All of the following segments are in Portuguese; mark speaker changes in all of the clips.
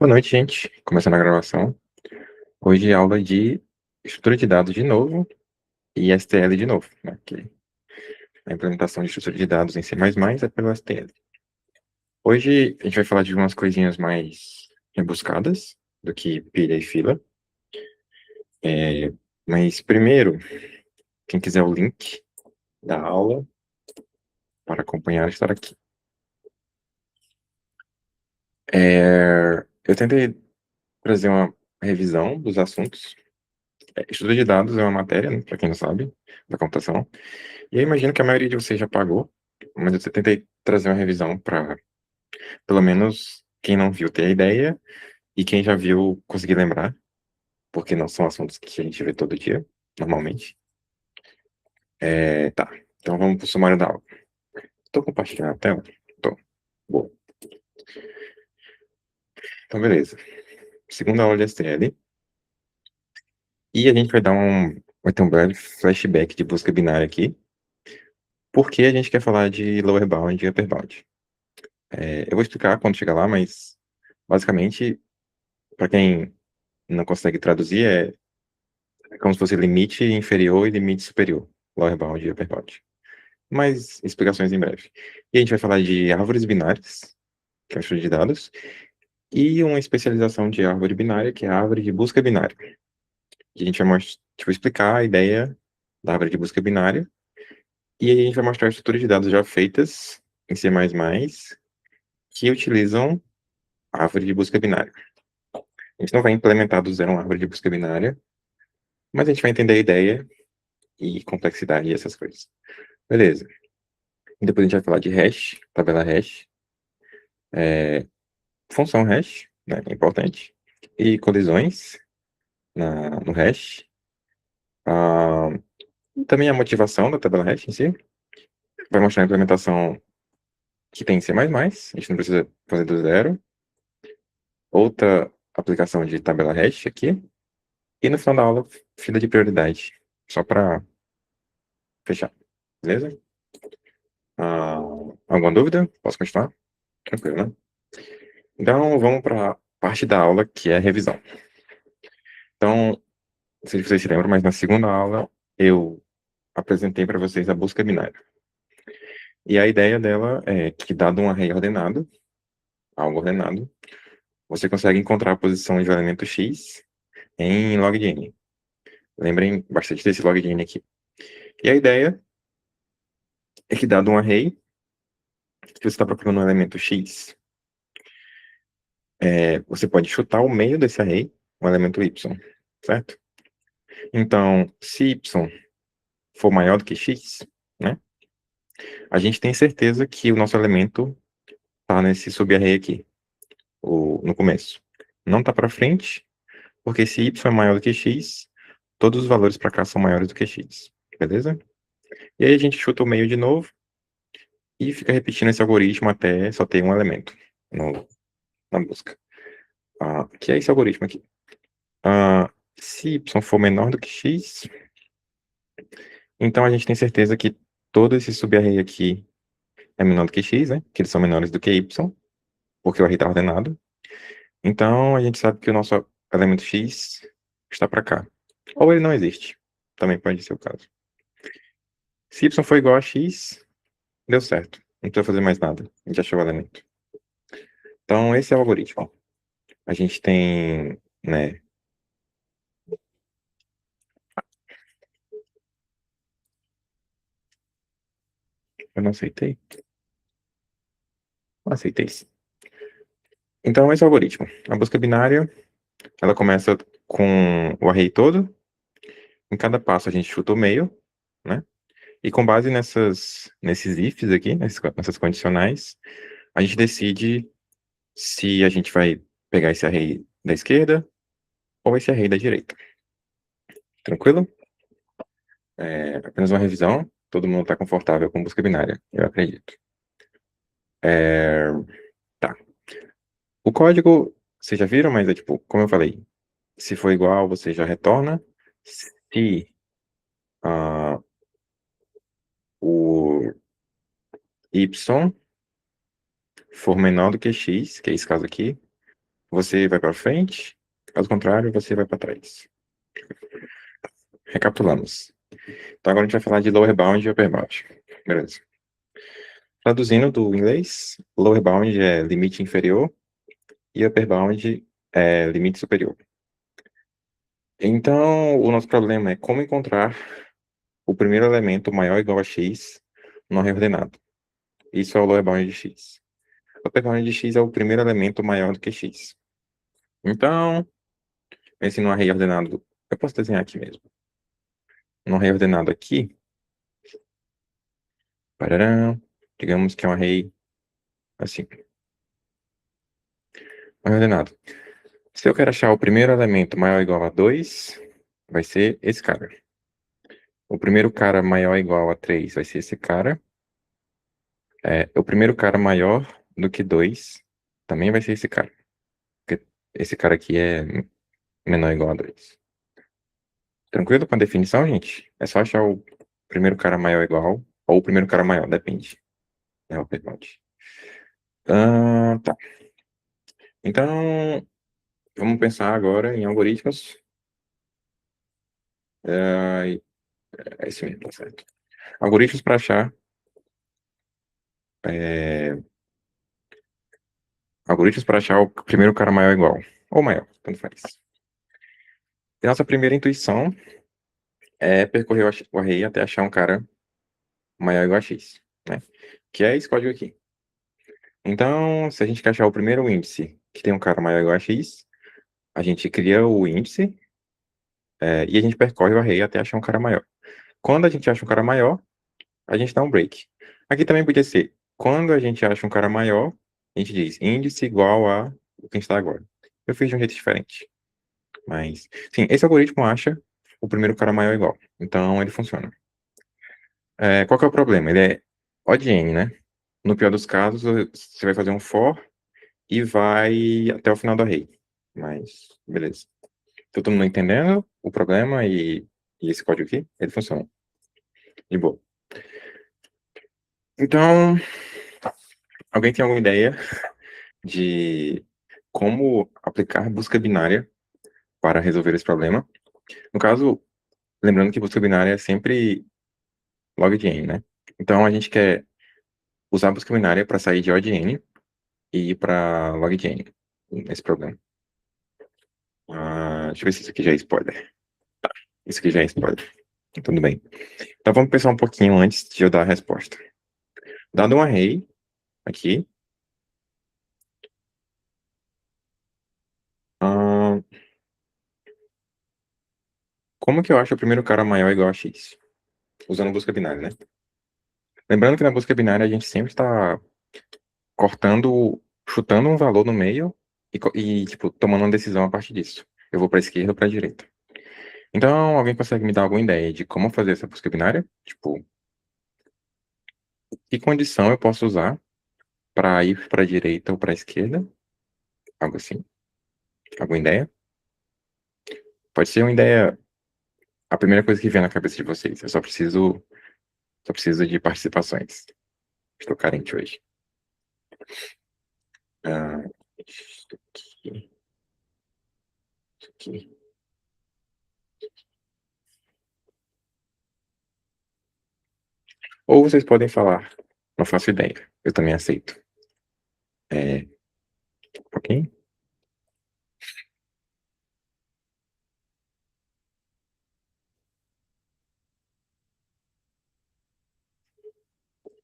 Speaker 1: Boa noite, gente. Começando a gravação. Hoje é aula de estrutura de dados de novo e STL de novo, né? Que a implementação de estrutura de dados em C++ é pelo STL. Hoje a gente vai falar de umas coisinhas mais rebuscadas do que pilha e fila. Mas primeiro, quem quiser o link da aula para acompanhar, estar aqui. Eu tentei trazer uma revisão dos assuntos. Estrutura de dados é uma matéria, né, para quem não sabe, da computação. E eu imagino que a maioria de vocês já pagou, mas eu tentei trazer uma revisão para, pelo menos, quem não viu ter a ideia e quem já viu conseguir lembrar, porque não são assuntos que a gente vê todo dia, normalmente. Tá, então vamos para o sumário da aula. Estou compartilhando a tela? Tô. Boa. Então, beleza. Segunda aula de STL. E a gente vai ter um breve flashback de busca binária aqui, porque a gente quer falar de lower bound e upper bound. Eu vou explicar quando chegar lá, mas basicamente, para quem não consegue traduzir, é como se fosse limite inferior e limite superior, lower bound e upper bound. Mas explicações em breve. E a gente vai falar de árvores binárias, que é um estudo de dados, e uma especialização de árvore binária, que é a árvore de busca binária. E a gente vai explicar a ideia da árvore de busca binária, e aí a gente vai mostrar estruturas de dados já feitas em C++, que utilizam a árvore de busca binária. A gente não vai implementar do zero uma árvore de busca binária, mas a gente vai entender a ideia e complexidade e essas coisas. Beleza. E depois a gente vai falar de hash, tabela hash, função hash, né, importante, e colisões no hash. Ah, também a motivação da tabela hash em si. Vai mostrar a implementação que tem em C++, a gente não precisa fazer do zero. Outra aplicação de tabela hash aqui. E no final da aula, fila de prioridade. Só para fechar. Beleza? Ah, alguma dúvida? Posso continuar? Tranquilo, né? Então, vamos para a parte da aula, que é a revisão. Então, não sei se vocês se lembram, mas na segunda aula eu apresentei para vocês a busca binária. E a ideia dela é que, dado um array ordenado, algo ordenado, você consegue encontrar a posição de um elemento x em log de n. Lembrem bastante desse log de n aqui. E a ideia é que, dado um array, que você está procurando um elemento x, você pode chutar o meio desse array, um elemento y, certo? Então, se y for maior do que x, né, a gente tem certeza que o nosso elemento está nesse subarray aqui, no começo. Não está para frente, porque se y é maior do que x, todos os valores para cá são maiores do que x, beleza? E aí a gente chuta o meio de novo e fica repetindo esse algoritmo até só ter um elemento na busca. Que é esse algoritmo aqui. Se y for menor do que x, então a gente tem certeza que todo esse subarray aqui é menor do que x, né? Que eles são menores do que y, porque o array está ordenado. Então a gente sabe que o nosso elemento x está para cá. Ou ele não existe. Também pode ser o caso. Se y for igual a x, deu certo. Não precisa fazer mais nada. A gente achou o elemento. Então esse é o algoritmo. A gente tem, né? Eu não aceitei. Aceitei sim. Então esse é o algoritmo. A busca binária, ela começa com o array todo. Em cada passo a gente chuta o meio, né? E com base nesses ifs aqui, nessas condicionais, a gente decide se a gente vai pegar esse array da esquerda ou esse array da direita. Tranquilo? Apenas uma revisão. Todo mundo está confortável com busca binária, eu acredito. Tá. O código, vocês já viram, mas é tipo, como eu falei, se for igual, você já retorna. Se o y for menor do que x, que é esse caso aqui, você vai para frente, caso contrário, você vai para trás. Recapitulamos. Então agora a gente vai falar de lower bound e upper bound. Beleza. Traduzindo do inglês, lower bound é limite inferior e upper bound é limite superior. Então, o nosso problema é como encontrar o primeiro elemento maior ou igual a x no array ordenado. Isso é o lower bound de x. O upper bound de x é o primeiro elemento maior do que x. Então, pense no array ordenado. Eu posso desenhar aqui mesmo. No array ordenado aqui, parará, digamos que é um array assim, array ordenado. Se eu quero achar o primeiro elemento maior ou igual a 2, vai ser esse cara. O primeiro cara maior ou igual a 3 vai ser esse cara. O primeiro cara maior do que 2 também vai ser esse cara. Porque esse cara aqui é menor ou igual a 2. Tranquilo com a definição, gente? É só achar o primeiro cara maior ou igual, ou o primeiro cara maior, depende. É o pergunte. Tá. Então, vamos pensar agora em algoritmos. É esse mesmo, tá certo. Algoritmos para achar. Algoritmos para achar o primeiro cara maior ou igual. Ou maior, tanto faz. E nossa primeira intuição é percorrer o array até achar um cara maior ou igual a x, né? Que é esse código aqui. Então, se a gente quer achar o primeiro índice que tem um cara maior ou igual a x, a gente cria o índice e a gente percorre o array até achar um cara maior. Quando a gente acha um cara maior, a gente dá um break. Aqui também podia ser, quando a gente acha um cara maior, a gente diz índice igual a o que a gente está agora. Eu fiz de um jeito diferente. Mas, sim, esse algoritmo acha o primeiro cara maior igual. Então, ele funciona. Qual que é o problema? Ele é O de n, né? No pior dos casos, você vai fazer um for e vai até o final do array. Mas, beleza. Tá todo mundo entendendo o problema e esse código aqui? Ele funciona. De boa. Então, alguém tem alguma ideia de como aplicar busca binária para resolver esse problema? No caso, lembrando que busca binária é sempre log de n, né? Então, a gente quer usar a busca binária para sair de O de n e ir para log de n nesse problema. Deixa eu ver se isso aqui já é spoiler. Isso aqui já é spoiler. Tudo bem. Então vamos pensar um pouquinho antes de eu dar a resposta. Dado um array aqui, ah, como que eu acho o primeiro cara maior igual a x? Usando busca binária, né? Lembrando que na busca binária a gente sempre está cortando, chutando um valor no meio e, tipo, tomando uma decisão a partir disso. Eu vou para a esquerda ou para a direita. Então, alguém consegue me dar alguma ideia de como fazer essa busca binária? Tipo, que condição eu posso usar para ir para a direita ou para a esquerda? Algo assim. Alguma ideia? Pode ser uma ideia, a primeira coisa que vem na cabeça de vocês. Eu só preciso de participações. Estou carente hoje. Isso aqui. Isso aqui. Ou vocês podem falar, não faço ideia. Eu também aceito. Ok?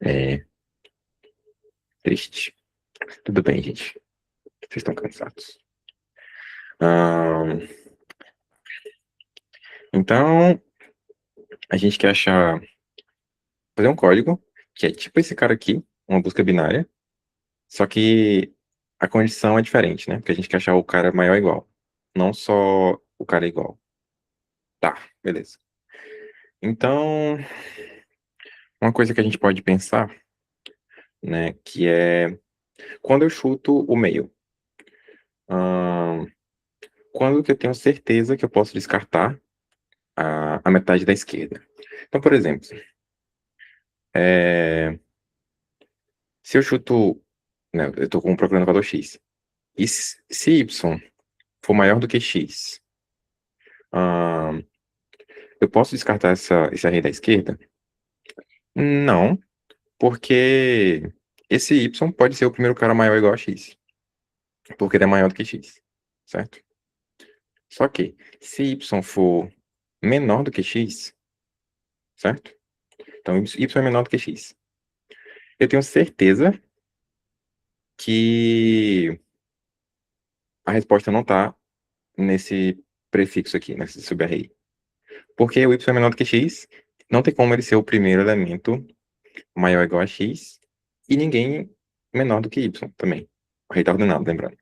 Speaker 1: É triste. Tudo bem, gente. Vocês estão cansados. Ah, então, a gente quer fazer um código que é tipo esse cara aqui, uma busca binária, só que a condição é diferente, né? Porque a gente quer achar o cara maior ou igual, não só o cara igual. Tá, beleza. Então, uma coisa que a gente pode pensar, né, que é quando eu chuto o meio. Ah, quando que eu tenho certeza que eu posso descartar a metade da esquerda? Então, por exemplo, é, se eu chuto, né, eu estou procurando o valor x. E se y for maior do que x, ah, eu posso descartar esse array da esquerda? Não, porque esse y pode ser o primeiro cara maior ou igual a x, porque ele é maior do que x, certo? Só que, se y for menor do que x, certo? Então, y é menor do que x. Eu tenho certeza que a resposta não está nesse prefixo aqui, nesse subarray. Porque o y é menor do que x, não tem como ele ser o primeiro elemento maior ou igual a x, e ninguém menor do que y também. O array está ordenado, lembrando.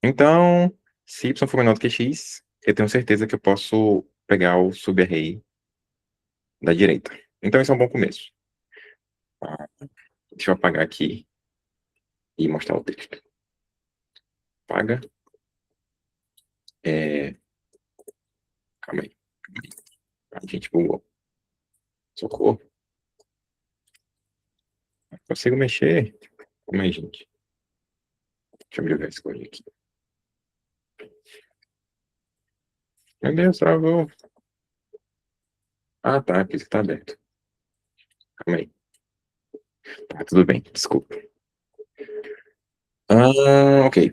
Speaker 1: Então, se y for menor do que x, eu tenho certeza que eu posso pegar o subarray da direita. Então, esse é um bom começo. Deixa eu apagar aqui e mostrar o texto. Apaga. Calma aí. A gente bugou. Socorro. Consigo mexer? Como é, gente? Deixa eu ver esse código aqui. Meu Deus, travou. Ah, tá. Porque isso tá aberto. Calma aí. Tá, tudo bem. Desculpa. Ok.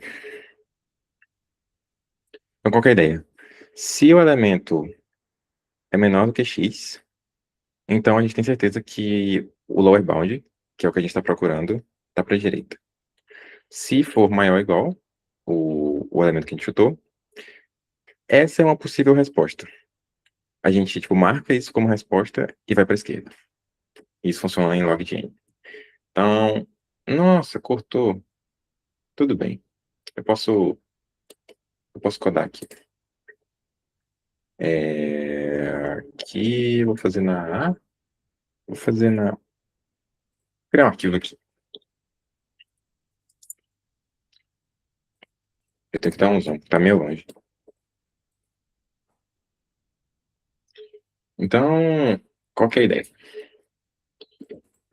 Speaker 1: Então, qual que é a ideia? Se o elemento é menor do que x, então a gente tem certeza que o lower bound, que é o que a gente está procurando, está para a direita. Se for maior ou igual, o elemento que a gente chutou, essa é uma possível resposta. A gente, tipo, marca isso como resposta e vai para a esquerda. Isso funciona em log de n. Então, nossa, cortou. Tudo bem. Eu posso codar aqui. Aqui, vou fazer na A. Vou fazer na... Criar um arquivo aqui. Eu tenho que dar um zoom, tá meio longe. Então, qual que é a ideia?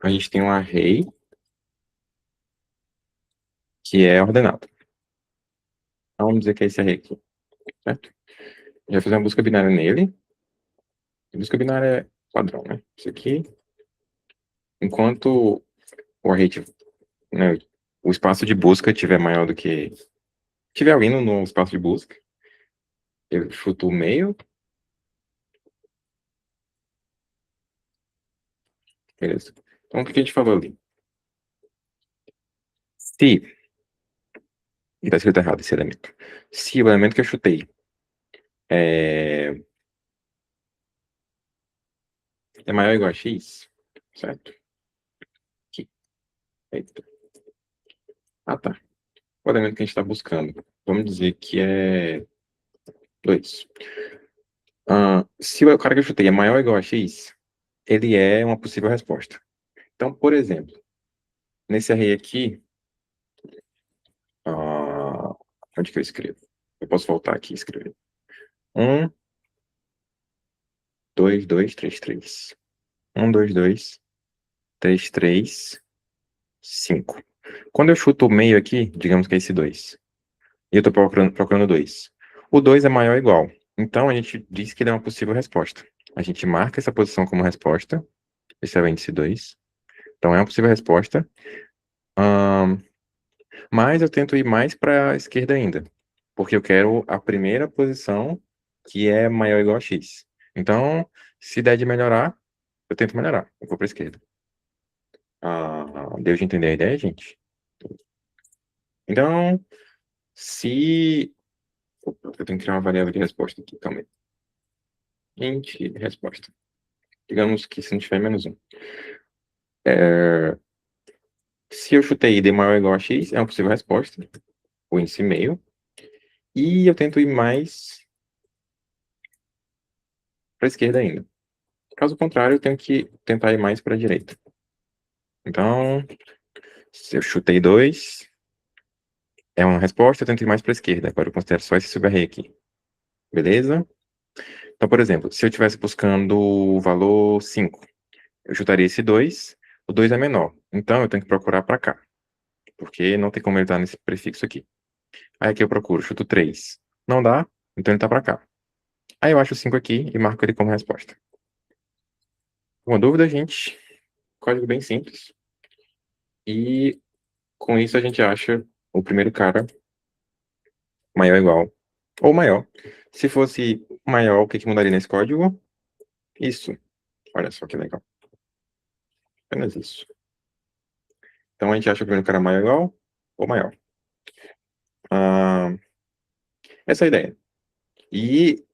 Speaker 1: A gente tem um array que é ordenado. Então, vamos dizer que é esse array aqui, certo? Já fiz uma busca binária nele. A busca binária é padrão, né? Isso aqui. Enquanto o array, né, o espaço de busca tiver maior do que... Tiver alguém no espaço de busca, eu chuto o meio. Beleza. Então, o que a gente falou ali? Se... E tá escrito errado esse elemento. Se o elemento que eu chutei é maior ou igual a x, certo? Aqui. Eita. Ah, tá. O elemento que a gente está buscando, vamos dizer que é 2. Se o cara que eu chutei é maior ou igual a x, ele é uma possível resposta. Então, por exemplo, nesse array aqui, onde que eu escrevo? Eu posso voltar aqui e escrever. 1, 2, 2, 3, 3. 1, 2, 2, 3, 3, 5. Quando eu chuto o meio aqui, digamos que é esse 2, e eu estou procurando 2. O 2 é maior ou igual. Então, a gente diz que ele é uma possível resposta. A gente marca essa posição como resposta. Esse é o índice 2. Então, é uma possível resposta. Mas eu tento ir mais para a esquerda ainda. Porque eu quero a primeira posição que é maior ou igual a x. Então, se der de melhorar, eu tento melhorar. Eu vou para a esquerda. Deu de entender a ideia, gente? Então, se... Opa, eu tenho que criar uma variável de resposta aqui também. Int resposta. Digamos que se não tiver menos 1. Se eu chutei d maior ou igual a x, é uma possível resposta. O índice meio. E eu tento ir mais para a esquerda ainda. Caso contrário, eu tenho que tentar ir mais para a direita. Então, se eu chutei 2, é uma resposta, eu tento ir mais para a esquerda. Agora eu considero só esse subarray aqui. Beleza? Então, por exemplo, se eu estivesse buscando o valor 5, eu chutaria esse 2, o 2 é menor. Então, eu tenho que procurar para cá. Porque não tem como ele estar nesse prefixo aqui. Aí aqui eu procuro, chuto 3. Não dá, então ele tá pra cá. Aí eu acho o 5 aqui e marco ele como resposta. Uma dúvida, gente? Código bem simples. E com isso a gente acha o primeiro cara maior ou igual. Ou maior. Se fosse maior, o que que mudaria nesse código? Isso. Olha só que legal. Apenas isso. Então a gente acha o primeiro cara maior ou igual ou maior. Ah, essa é a ideia. E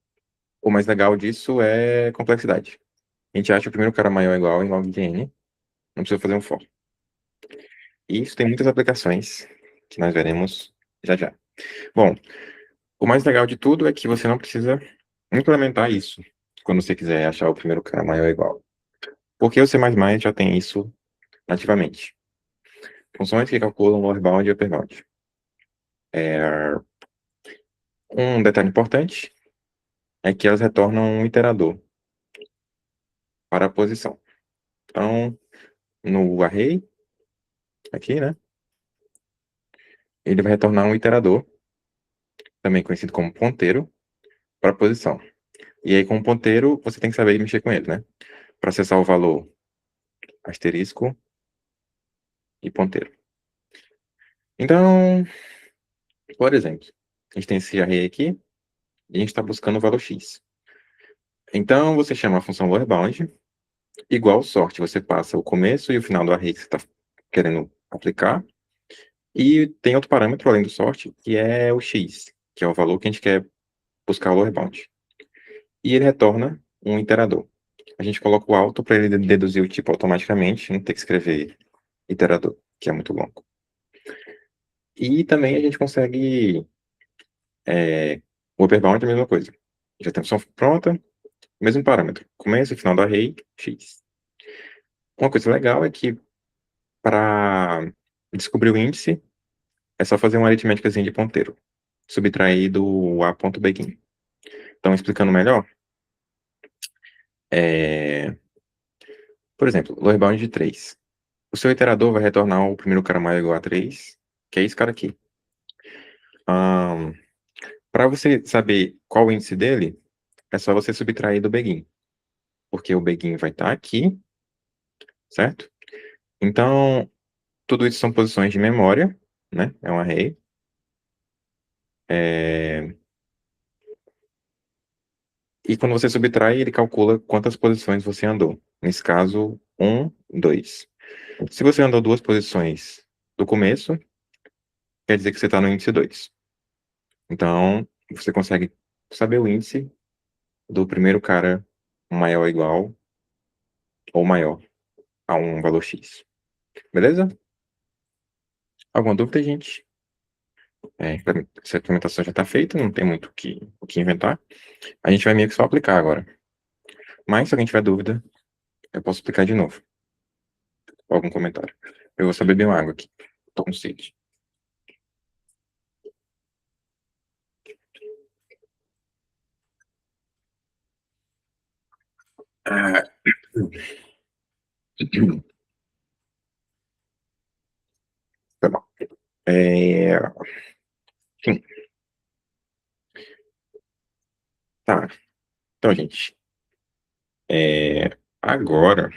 Speaker 1: o mais legal disso é complexidade. A gente acha o primeiro cara maior ou igual em log de n. Não precisa fazer um for. E isso tem muitas aplicações que nós veremos já já. Bom, o mais legal de tudo é que você não precisa implementar isso quando você quiser achar o primeiro cara maior ou igual. Porque o C++ já tem isso nativamente. Funções que calculam lower bound e upper bound. Um detalhe importante é que elas retornam um iterador para a posição. Então, no array, aqui, né, ele vai retornar um iterador, também conhecido como ponteiro, para a posição. E aí, com o ponteiro, você tem que saber mexer com ele, né? Para acessar o valor asterisco e ponteiro. Então, por exemplo, a gente tem esse array aqui e a gente está buscando o valor x. Então, você chama a função lower bound, igual sorte, você passa o começo e o final do array que você está querendo aplicar. E tem outro parâmetro além do sorte, que é o x, que é o valor que a gente quer buscar o lower bound. E ele retorna um iterador. A gente coloca o alto para ele deduzir o tipo automaticamente, não ter que escrever iterador, que é muito longo. E também a gente consegue o upper bound é a mesma coisa. Já tem a função pronta, mesmo parâmetro. Começo e final do array, x. Uma coisa legal é que para descobrir o índice, é só fazer uma aritmética de ponteiro, subtrair do a.begin. Então, explicando melhor, por exemplo, lower bound de 3. O seu iterador vai retornar o primeiro cara maior ou igual a 3, que é esse cara aqui. Para você saber qual o índice dele, é só você subtrair do begin. Porque o begin vai estar aqui, certo? Então, tudo isso são posições de memória, né? É um array. E quando você subtrai, ele calcula quantas posições você andou. Nesse caso, 1, 2. Se você andou 2 posições do começo, quer dizer que você está no índice 2. Então, você consegue saber o índice do primeiro cara maior ou igual ou maior a um valor X. Beleza? Alguma dúvida, gente? Essa implementação já está feita, não tem muito o que inventar. A gente vai meio que só aplicar agora. Mas se alguém tiver dúvida, eu posso explicar de novo. Algum comentário. Eu vou só beber uma água aqui. Tô com sede. Ah, tá bom. Sim, tá. Então, gente, agora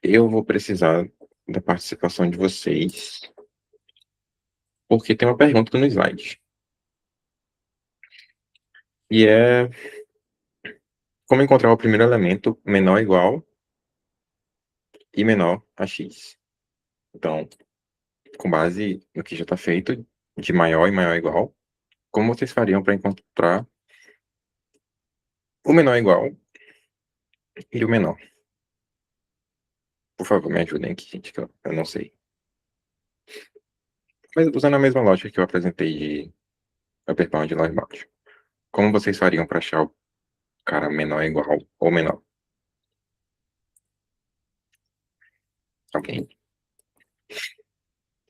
Speaker 1: eu vou precisar da participação de vocês, porque tem uma pergunta no slide. E é como encontrar o primeiro elemento menor ou igual e menor a x. Então, com base no que já está feito, de maior e maior ou igual, como vocês fariam para encontrar o menor ou igual e o menor? Por favor, me ajudem aqui, gente, que eu não sei. Mas usando a mesma lógica que eu apresentei de upper bound e lower bound. Como vocês fariam para achar o cara menor ou igual ou menor? Alguém?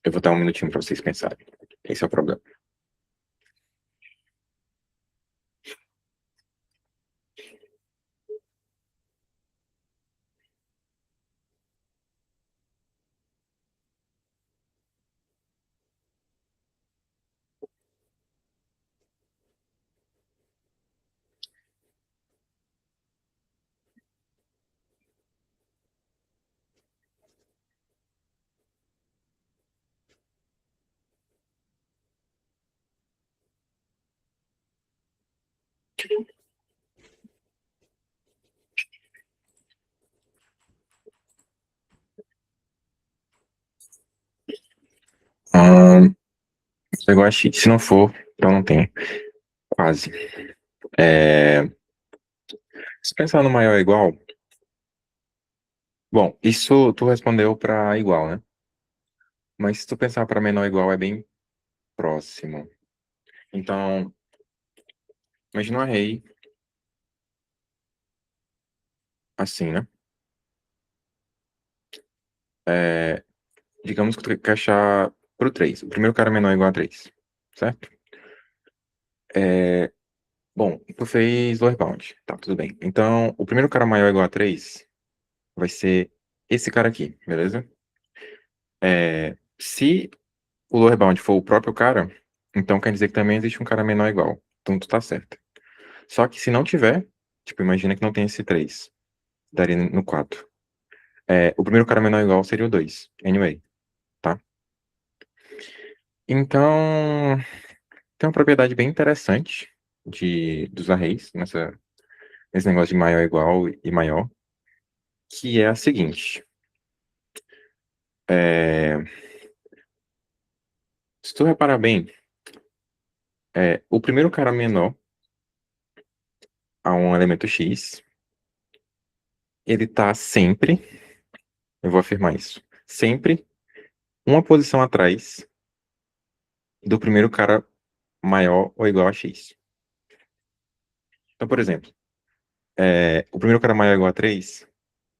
Speaker 1: Eu vou dar um minutinho para vocês pensarem. Esse é o problema. Ahn, é igual a x. Se não for, então não tem. Quase. É, se pensar no maior ou igual, bom, isso tu respondeu para igual, né? Mas se tu pensar para menor ou igual, é bem próximo. Então, imagina um array assim, né? É, digamos que tu quer achar pro 3. O primeiro cara menor ou igual a 3, certo? É, bom, tu fez lower bound. Tá, tudo bem. Então, o primeiro cara maior ou igual a 3 vai ser esse cara aqui, beleza? Se o lower bound for o próprio cara, então quer dizer que também existe um cara menor ou igual. Então tu tá certo. Só que se não tiver, tipo, imagina que não tem esse 3, daria no 4. O primeiro cara menor ou igual seria o 2, anyway, tá? Então, tem uma propriedade bem interessante dos arrays, nesse negócio de maior ou igual e maior, que é a seguinte. É, se tu reparar bem, o primeiro cara menor a um elemento X, ele tá sempre, eu vou afirmar isso, sempre uma posição atrás do primeiro cara maior ou igual a X. Então, por exemplo, o primeiro cara maior ou igual a 3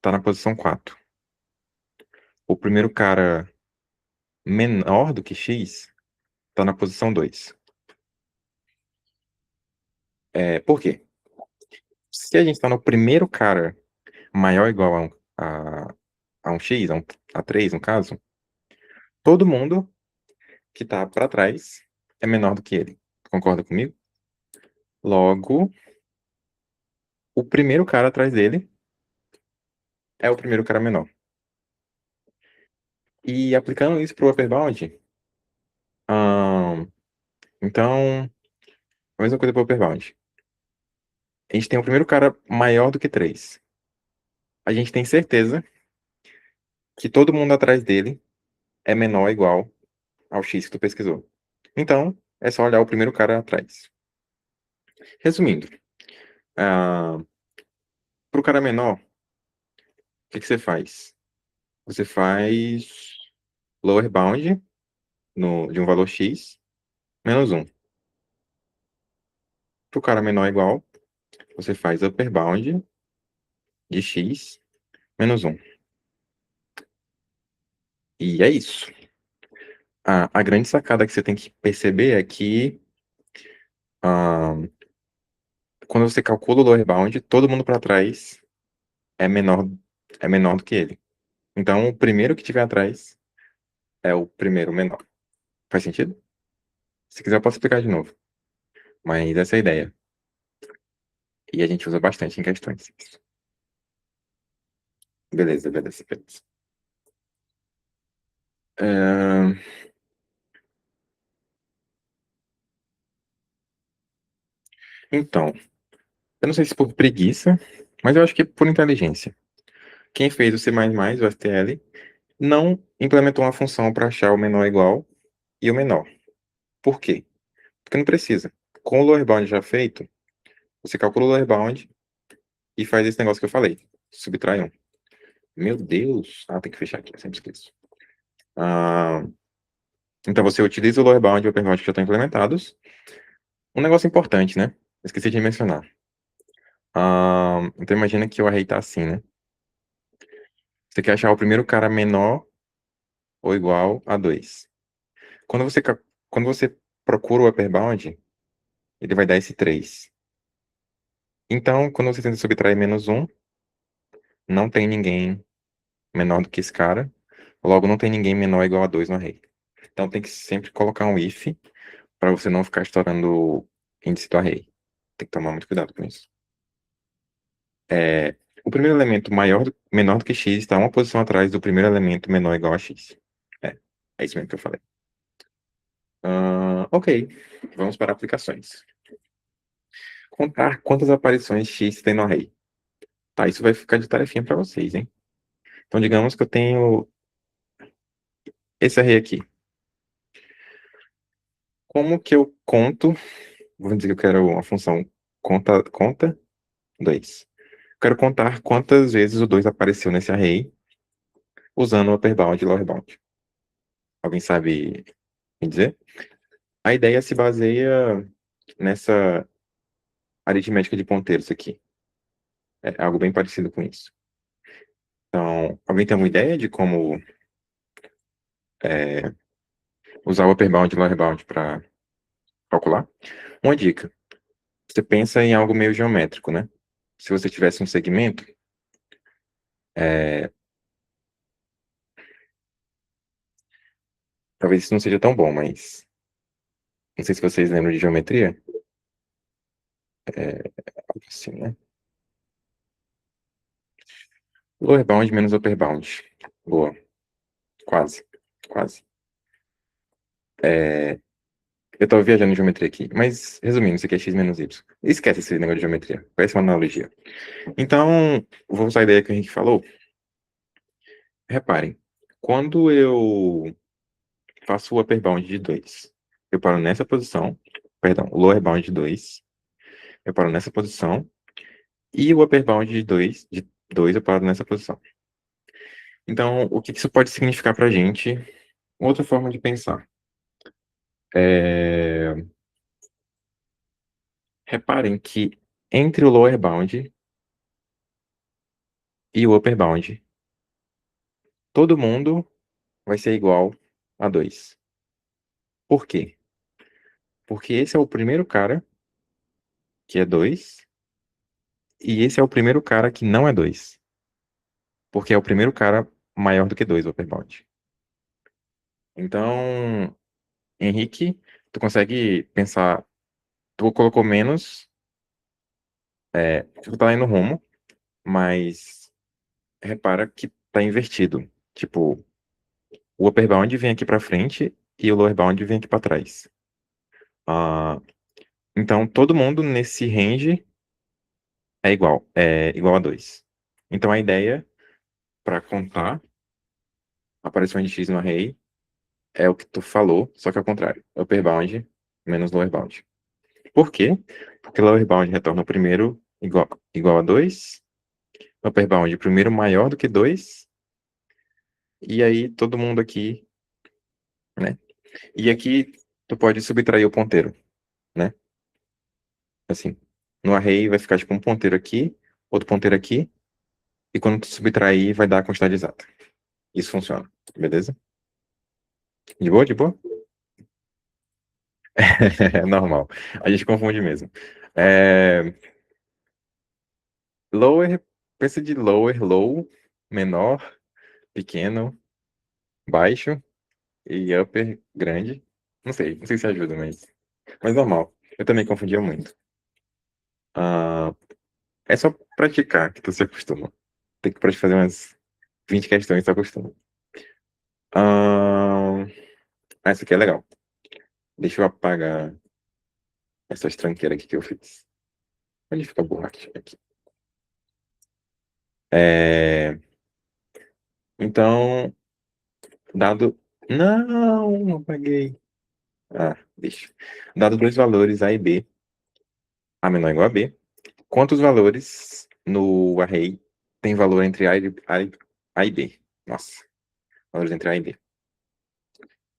Speaker 1: tá na posição 4. O primeiro cara menor do que X tá na posição 2. Por quê? Se a gente tá no primeiro cara maior ou igual a um X, a 3 no caso, todo mundo que tá para trás é menor do que ele. Concorda comigo? Logo, o primeiro cara atrás dele é o primeiro cara menor. E aplicando isso pro upper bound, então, a mesma coisa pro upper bound. A gente tem o primeiro cara maior do que 3. A gente tem certeza que todo mundo atrás dele é menor ou igual ao X que tu pesquisou. Então, é só olhar o primeiro cara atrás. Resumindo, ah, pro cara menor, o que você faz? Você faz lower bound de um valor X menos 1. Pro cara menor ou igual, você faz upper bound de X menos 1. E é isso. A grande sacada que você tem que perceber é que ah, quando você calcula o lower bound, todo mundo para trás é menor, é menor do que ele. Então, o primeiro que tiver atrás é o primeiro menor. Faz sentido? Se quiser, eu posso explicar de novo. Mas essa é a ideia. E a gente usa bastante em questões. Beleza, beleza, beleza. Ahn, então, eu não sei se por preguiça, mas eu acho que por inteligência. Quem fez o C++, o STL, não implementou uma função para achar o menor igual e o menor. Por quê? Porque não precisa. Com o lower bound já feito, você calcula o lower bound e faz esse negócio que eu falei. Subtrai 1. Meu Deus! Tem que fechar aqui, eu sempre esqueço. Ah, então você utiliza o lower bound e o upper bound que já estão implementados. Um negócio importante, né? Esqueci de mencionar. Então imagina que o array tá assim, né? Você quer achar o primeiro cara menor ou igual a 2. Quando você procura o upper bound, ele vai dar esse 3. Então, quando você tenta subtrair menos 1, não tem ninguém menor do que esse cara. Logo, não tem ninguém menor ou igual a 2 no array. Então, tem que sempre colocar um if para você não ficar estourando o índice do array. Tem que tomar muito cuidado com isso. O primeiro elemento menor do que x está uma posição atrás do primeiro elemento menor ou igual a x. É isso mesmo que eu falei. Ok, vamos para aplicações. contar quantas aparições X tem no array. Tá, isso vai ficar de tarefinha para vocês, hein? Então, digamos que eu tenho esse array aqui. Como que eu conto? Vamos dizer que eu quero uma função conta 2. Quero contar quantas vezes o 2 apareceu nesse array usando o upper bound e lower bound. Alguém sabe me dizer? A ideia se baseia nessa aritmética de ponteiros aqui. É algo bem parecido com isso. Então, alguém tem uma ideia de como é, usar o upper bound e lower bound para calcular? Uma dica. Você pensa em algo meio geométrico, né? Se você tivesse um segmento, é, talvez isso não seja tão bom, mas não sei se vocês lembram de geometria. Algo assim, né? Lower bound menos upper bound. Boa. Quase. Quase. Eu tô viajando em geometria aqui. Mas, resumindo, isso aqui é x menos y. Esquece esse negócio de geometria. Parece uma analogia. Então, vou usar a ideia que a gente falou. Reparem. Quando eu faço o upper bound de 2, eu paro nessa posição. Perdão, o lower bound de 2, eu paro nessa posição. E o upper bound de dois eu paro nessa posição. Então, o que isso pode significar pra gente? Outra forma de pensar. É, reparem que entre o lower bound e o upper bound, todo mundo vai ser igual a 2. Por quê? Porque esse é o primeiro cara que é 2 e esse é o primeiro cara que não é 2. Porque é o primeiro cara maior do que 2, o upper bound. Então, Henrique, tu consegue pensar, tu colocou menos, tu tá indo rumo, mas repara que tá invertido. Tipo, o upper bound vem aqui pra frente e o lower bound vem aqui pra trás. Ah, então, todo mundo nesse range é igual a 2. Então, a ideia para contar aparições de x no array é o que tu falou, só que ao contrário. Upper bound menos lower bound. Por quê? Porque lower bound retorna o primeiro igual a 2, upper bound primeiro maior do que 2, e aí todo mundo aqui, né? E aqui tu pode subtrair o ponteiro, né? Assim, no array vai ficar tipo um ponteiro aqui, outro ponteiro aqui, e quando tu subtrair vai dar a quantidade exata. Isso funciona, beleza? De boa, de boa? É normal. A gente confunde mesmo. É, lower, pensa de lower, low, menor, pequeno, baixo e upper, grande. Não sei se ajuda, mas normal. Eu também confundia muito. Ah, é só praticar que tu se acostuma. Tem que fazer umas 20 questões e tu acostuma. Ah, essa aqui é legal. Deixa eu apagar essas tranqueiras aqui que eu fiz. Onde fica a borracha? Aqui. É, então, dado. Não apaguei. Ah, deixa. Dado dois valores A e B, A menor ou igual a B, quantos valores no array tem valor entre A e B? Nossa, valores entre A e B.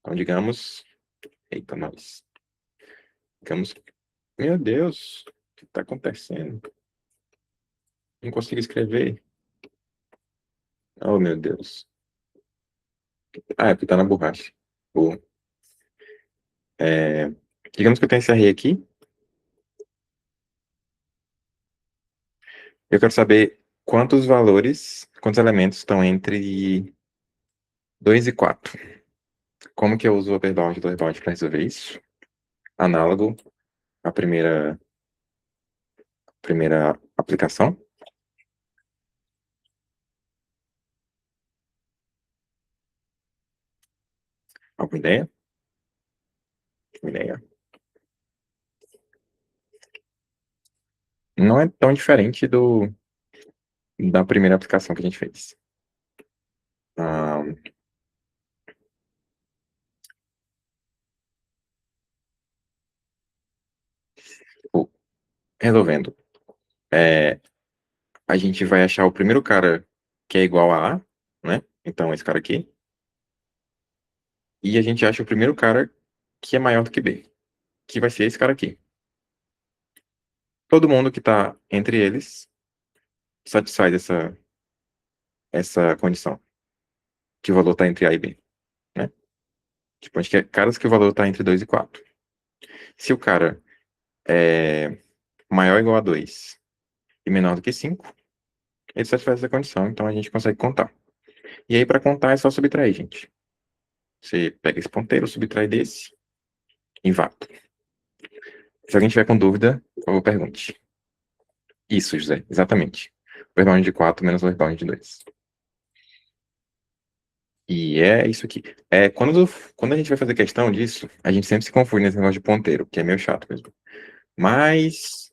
Speaker 1: Então, digamos. Eita, nós. Digamos. Meu Deus, o que está acontecendo? Não consigo escrever. Oh, meu Deus. Ah, é porque tá na borracha. Boa. É, digamos que eu tenho esse array aqui. Eu quero saber quantos elementos estão entre 2 e 4. Como que eu uso o upperbound e lowerbound para resolver isso? Análogo à primeira aplicação. Alguma ideia? Uma ideia? não é tão diferente da primeira aplicação que a gente fez. Ah, tipo, resolvendo. É, a gente vai achar o primeiro cara que é igual a A, né? Então, esse cara aqui. E a gente acha o primeiro cara que é maior do que B, que vai ser esse cara aqui. Todo mundo que está entre eles satisfaz essa condição, que o valor está entre A e B, né? Tipo, a gente quer caras que o valor está entre 2 e 4. Se o cara é maior ou igual a 2 e menor do que 5, ele satisfaz essa condição, então a gente consegue contar. E aí, para contar, é só subtrair, gente. Você pega esse ponteiro, subtrai desse e vá. Se alguém tiver com dúvida, por favor, pergunte. Isso, José, exatamente. O rebound de 4 menos o rebound de 2. E é isso aqui. Quando a gente vai fazer questão disso, a gente sempre se confunde nesse negócio de ponteiro, que é meio chato mesmo. Mas,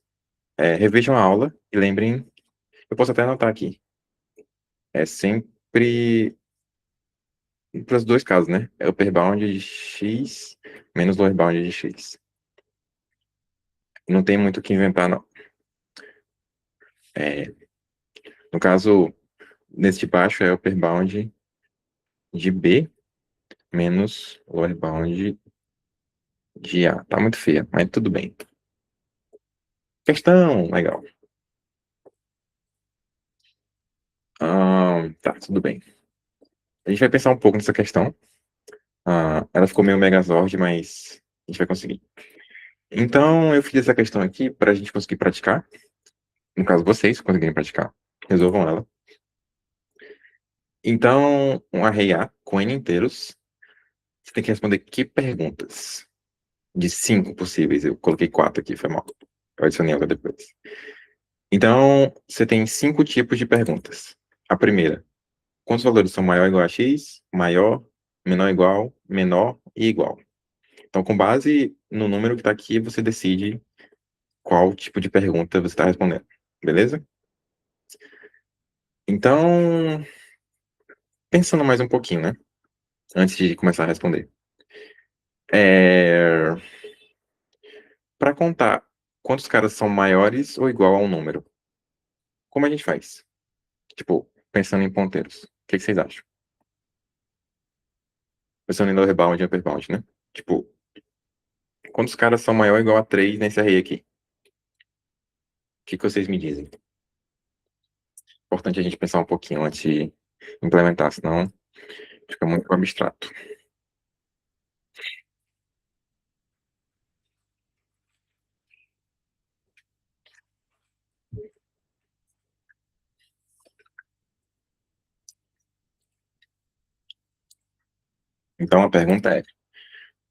Speaker 1: revejam a aula e lembrem, eu posso até anotar aqui, é sempre para os dois casos, né? É upper bound de x menos lower bound de x. Não tem muito o que inventar, não. É, no caso, nesse de baixo é upper bound de b menos lower bound de a. Tá muito feia, mas tudo bem. Questão, legal. Tá, tudo bem. A gente vai pensar um pouco nessa questão. Ela ficou meio megazord, mas a gente vai conseguir. Então, eu fiz essa questão aqui para a gente conseguir praticar. No caso, vocês conseguirem praticar. Resolvam ela. Então, um array A com n inteiros. Você tem que responder que perguntas? De 5 possíveis. Eu coloquei 4 aqui, foi mal. Eu adicionei ela depois. Então, você tem 5 tipos de perguntas. A primeira, quantos valores são maior ou igual a x, maior, menor ou igual, menor e igual? Então, com base no número que está aqui, você decide qual tipo de pergunta você está respondendo. Beleza? Então, pensando mais um pouquinho, né? Antes de começar a responder. Para contar quantos caras são maiores ou igual a um número, como a gente faz? Tipo, pensando em ponteiros. O que vocês acham? Pensando em lower bound e upper bound, né? Tipo, quantos caras são maior ou igual a 3 nesse array aqui? O que vocês me dizem? Importante a gente pensar um pouquinho antes de implementar, senão fica muito abstrato. Então a pergunta é: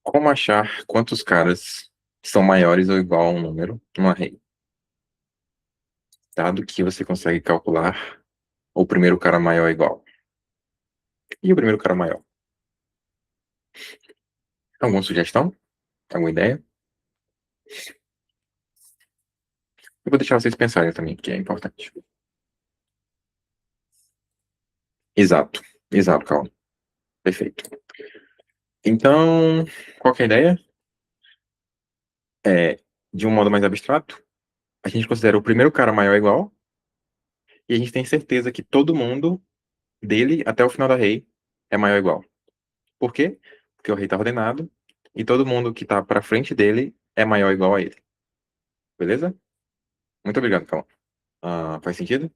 Speaker 1: como achar quantos caras são maiores ou igual a um número no array? Dado que você consegue calcular o primeiro cara maior é igual. E o primeiro cara maior? Alguma sugestão? Alguma ideia? Eu vou deixar vocês pensarem também, que é importante. Exato, exato, calma. Perfeito. Então, qual que é a ideia? De um modo mais abstrato, a gente considera o primeiro cara maior igual, e a gente tem certeza que todo mundo, dele até o final da array, é maior igual. Por quê? Porque o array está ordenado, e todo mundo que está para frente dele é maior igual a ele. Beleza? Muito obrigado, calma. Faz sentido?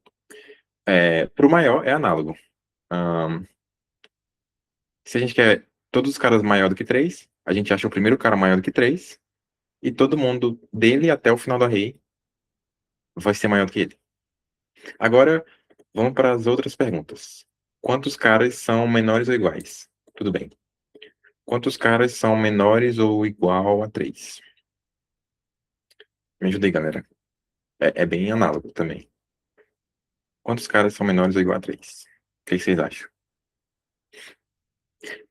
Speaker 1: Para o maior é análogo. Ah, Se a gente quer todos os caras maior do que 3, a gente acha o primeiro cara maior do que 3, e todo mundo dele até o final do array vai ser maior do que ele. Agora, vamos para as outras perguntas. Quantos caras são menores ou iguais? Tudo bem. Quantos caras são menores ou igual a 3? Me ajuda aí, galera. É bem análogo também. Quantos caras são menores ou igual a 3? O que vocês acham?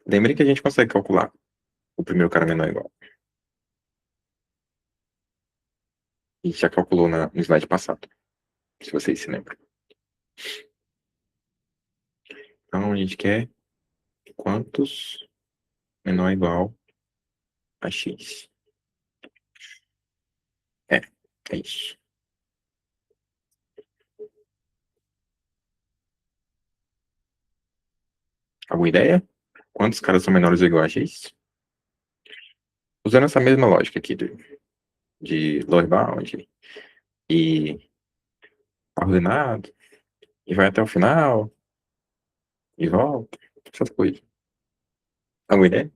Speaker 1: Lembrem que a gente consegue calcular o primeiro cara menor ou igual. A gente já calculou no slide passado, se vocês se lembram. Então, a gente quer quantos menor ou igual a x. É, é isso. Alguma ideia? Quantos caras são menores ou iguais a x? Usando essa mesma lógica aqui de lower bound e ordenado, e vai até o final, e volta, essas coisas. Alguma ideia?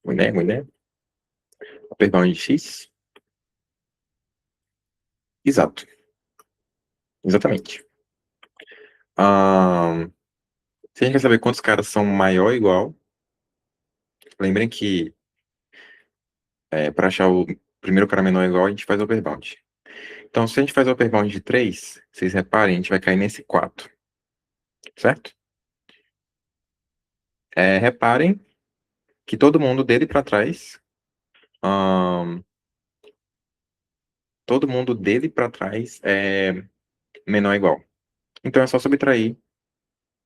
Speaker 1: Alguma ideia? Alguma ideia? Upper bound de x? Exato. Exatamente. Se a gente quer saber quantos caras são maior ou igual, lembrem que para achar o primeiro cara menor ou igual, a gente faz upper bound. Então, se a gente faz upper bound de 3, vocês reparem, a gente vai cair nesse 4. Certo? Reparem que todo mundo dele para trás, todo mundo dele para trás é menor ou igual. Então é só subtrair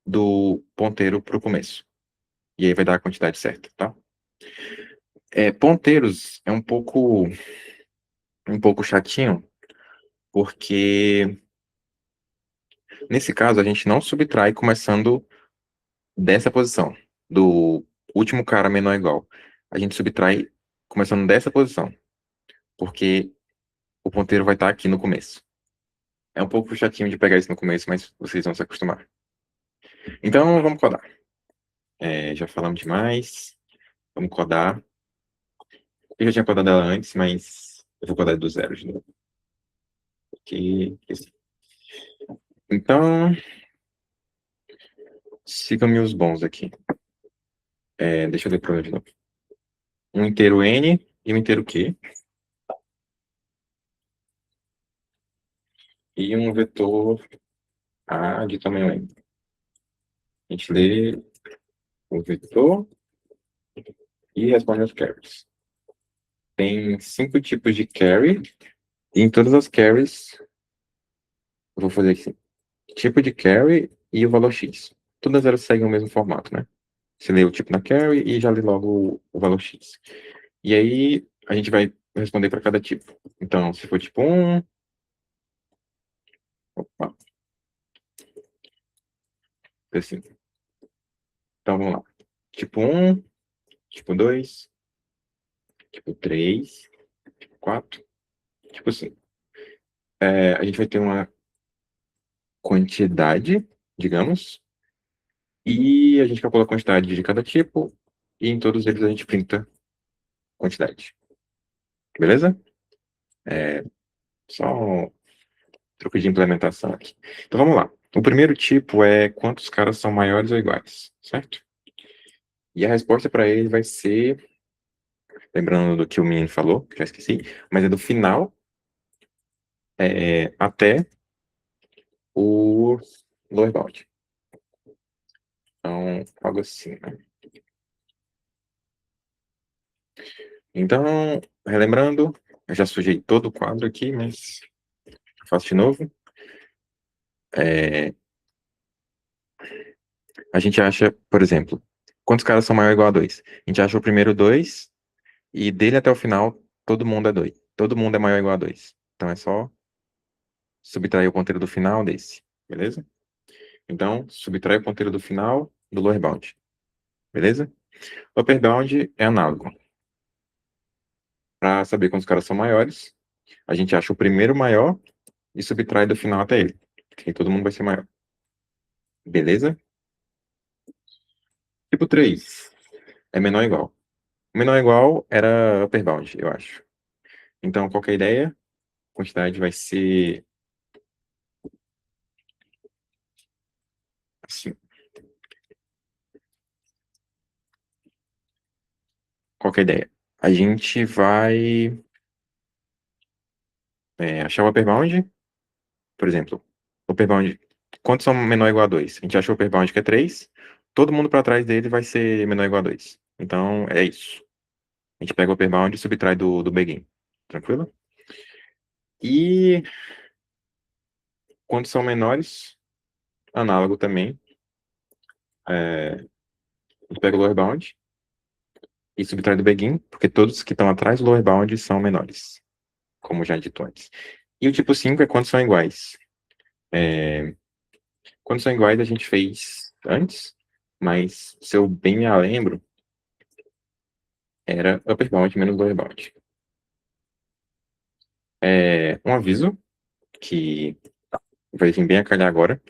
Speaker 1: do ponteiro para o começo. E aí vai dar a quantidade certa, tá? Ponteiros é um pouco chatinho, porque nesse caso a gente não subtrai começando dessa posição, do último cara menor ou igual. A gente subtrai começando dessa posição, porque o ponteiro vai estar aqui no começo. É um pouco chatinho de pegar isso no começo, mas vocês vão se acostumar. Então, vamos codar. Já falamos demais. Vamos codar. Eu já tinha codado ela antes, mas eu vou codar do zero de novo. Então, sigam-me os bons aqui. Deixa eu ler para de novo. Um inteiro N e um inteiro Q. E um vetor A de tamanho N. A gente lê o vetor e responde aos carries. Tem 5 tipos de carry. E em todas as carries, eu vou fazer aqui. Tipo de carry e o valor X. Todas elas seguem o mesmo formato, né? Você lê o tipo na carry e já lê logo o valor X. E aí, a gente vai responder para cada tipo. Então, se for tipo 1... Opa, assim. Então, vamos lá. Tipo 1, tipo 2, tipo 3, tipo 4, tipo 5. A gente vai ter uma quantidade, digamos, e a gente calcula a quantidade de cada tipo, e em todos eles a gente printa quantidade. Beleza? Só um truque de implementação aqui. Então vamos lá. O primeiro tipo é quantos caras são maiores ou iguais, certo? E a resposta para ele vai ser, lembrando do que o menino falou, que já esqueci, mas é do final até o lower bound. Então, algo assim, né? Então, relembrando, eu já sujei todo o quadro aqui, mas faço de novo. A gente acha, por exemplo, quantos caras são maior ou igual a 2? A gente acha o primeiro 2 e dele até o final todo mundo é 2. Todo mundo é maior ou igual a 2. Então é só subtrair o ponteiro do final desse, beleza? Então, subtrai o ponteiro do final do lower bound, beleza? O upper bound é análogo. Para saber quantos caras são maiores, a gente acha o primeiro maior e subtrai do final até ele. Que todo mundo vai ser maior. Beleza? Tipo 3 é menor ou igual. O menor ou igual era upper bound, eu acho. Então, qual que é a ideia? A quantidade vai ser assim. Qual que é a ideia? A gente vai achar o upper bound, por exemplo, o upper bound, quantos são menor ou igual a 2? A gente achou o upper bound que é 3, todo mundo para trás dele vai ser menor ou igual a 2. Então, é isso. A gente pega o upper bound e subtrai do begin. Tranquilo? E quando são menores, análogo também. A gente pega o lower bound e subtrai do begin, porque todos que estão atrás do lower bound são menores, como já dito antes. E o tipo 5 é quando são iguais. Quando são iguais, a gente fez antes, mas se eu bem me lembro, era upper bound menos lower bound. Um aviso que vai vir bem a calhar agora.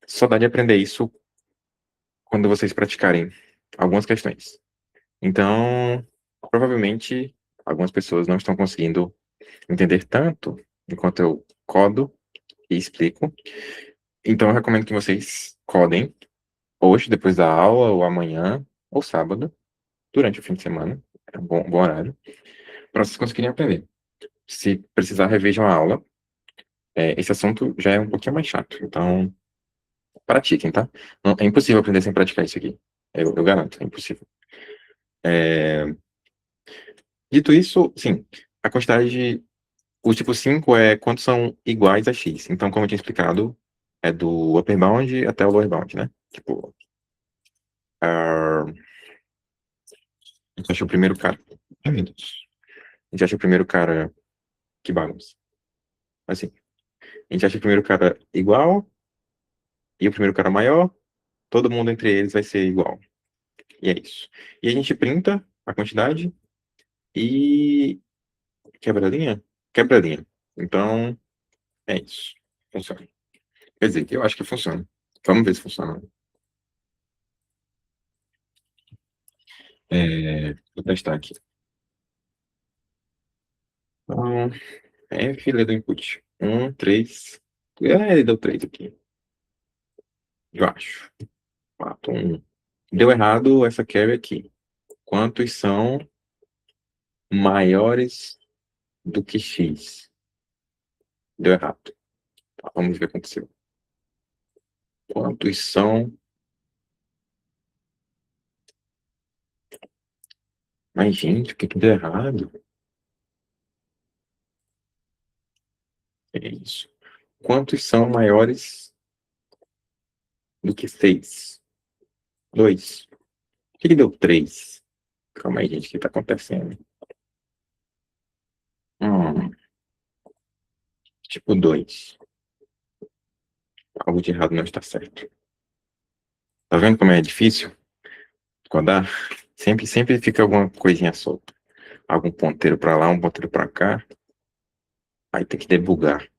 Speaker 1: Só dá de aprender isso quando vocês praticarem algumas questões. Então, provavelmente, algumas pessoas não estão conseguindo entender tanto enquanto eu codo e explico. Então, eu recomendo que vocês codem hoje, depois da aula, ou amanhã, ou sábado, durante o fim de semana. É um bom horário, para vocês conseguirem aprender. Se precisar, revejam a aula. Esse assunto já é um pouquinho mais chato, então pratiquem, tá? Não, é impossível aprender sem praticar isso aqui. Eu garanto, é impossível. Dito isso, sim, a quantidade de. O tipo 5 é quantos são iguais a x. Então, como eu tinha explicado, é do upper bound até o lower bound, né? Tipo, a gente acha o primeiro cara. Ai, meu Deus. A gente acha o primeiro cara. Que bagunça. Assim, a gente acha o primeiro cara igual e o primeiro cara maior, todo mundo entre eles vai ser igual. E é isso. E a gente printa a quantidade e quebra a linha? Quebra a linha. Então, é isso. Funciona. Quer dizer, eu acho que funciona. Vamos ver se funciona. Vou testar aqui. Então, filha do input. 3. Ele deu 3 aqui. Eu acho. 4, 1. Deu errado essa carry aqui. Quantos são maiores do que x? Deu errado. Tá, vamos ver o que aconteceu. Quantos são. Mas, gente, o que que deu errado? É isso. Quantos são maiores do que 6? 2. Por que que deu 3? Calma aí, gente, o que tá acontecendo? Tipo 2. Algo de errado não está certo. Tá vendo como é difícil codar? Sempre fica alguma coisinha solta. Algum ponteiro para lá, um ponteiro para cá. Aí tem que debugar.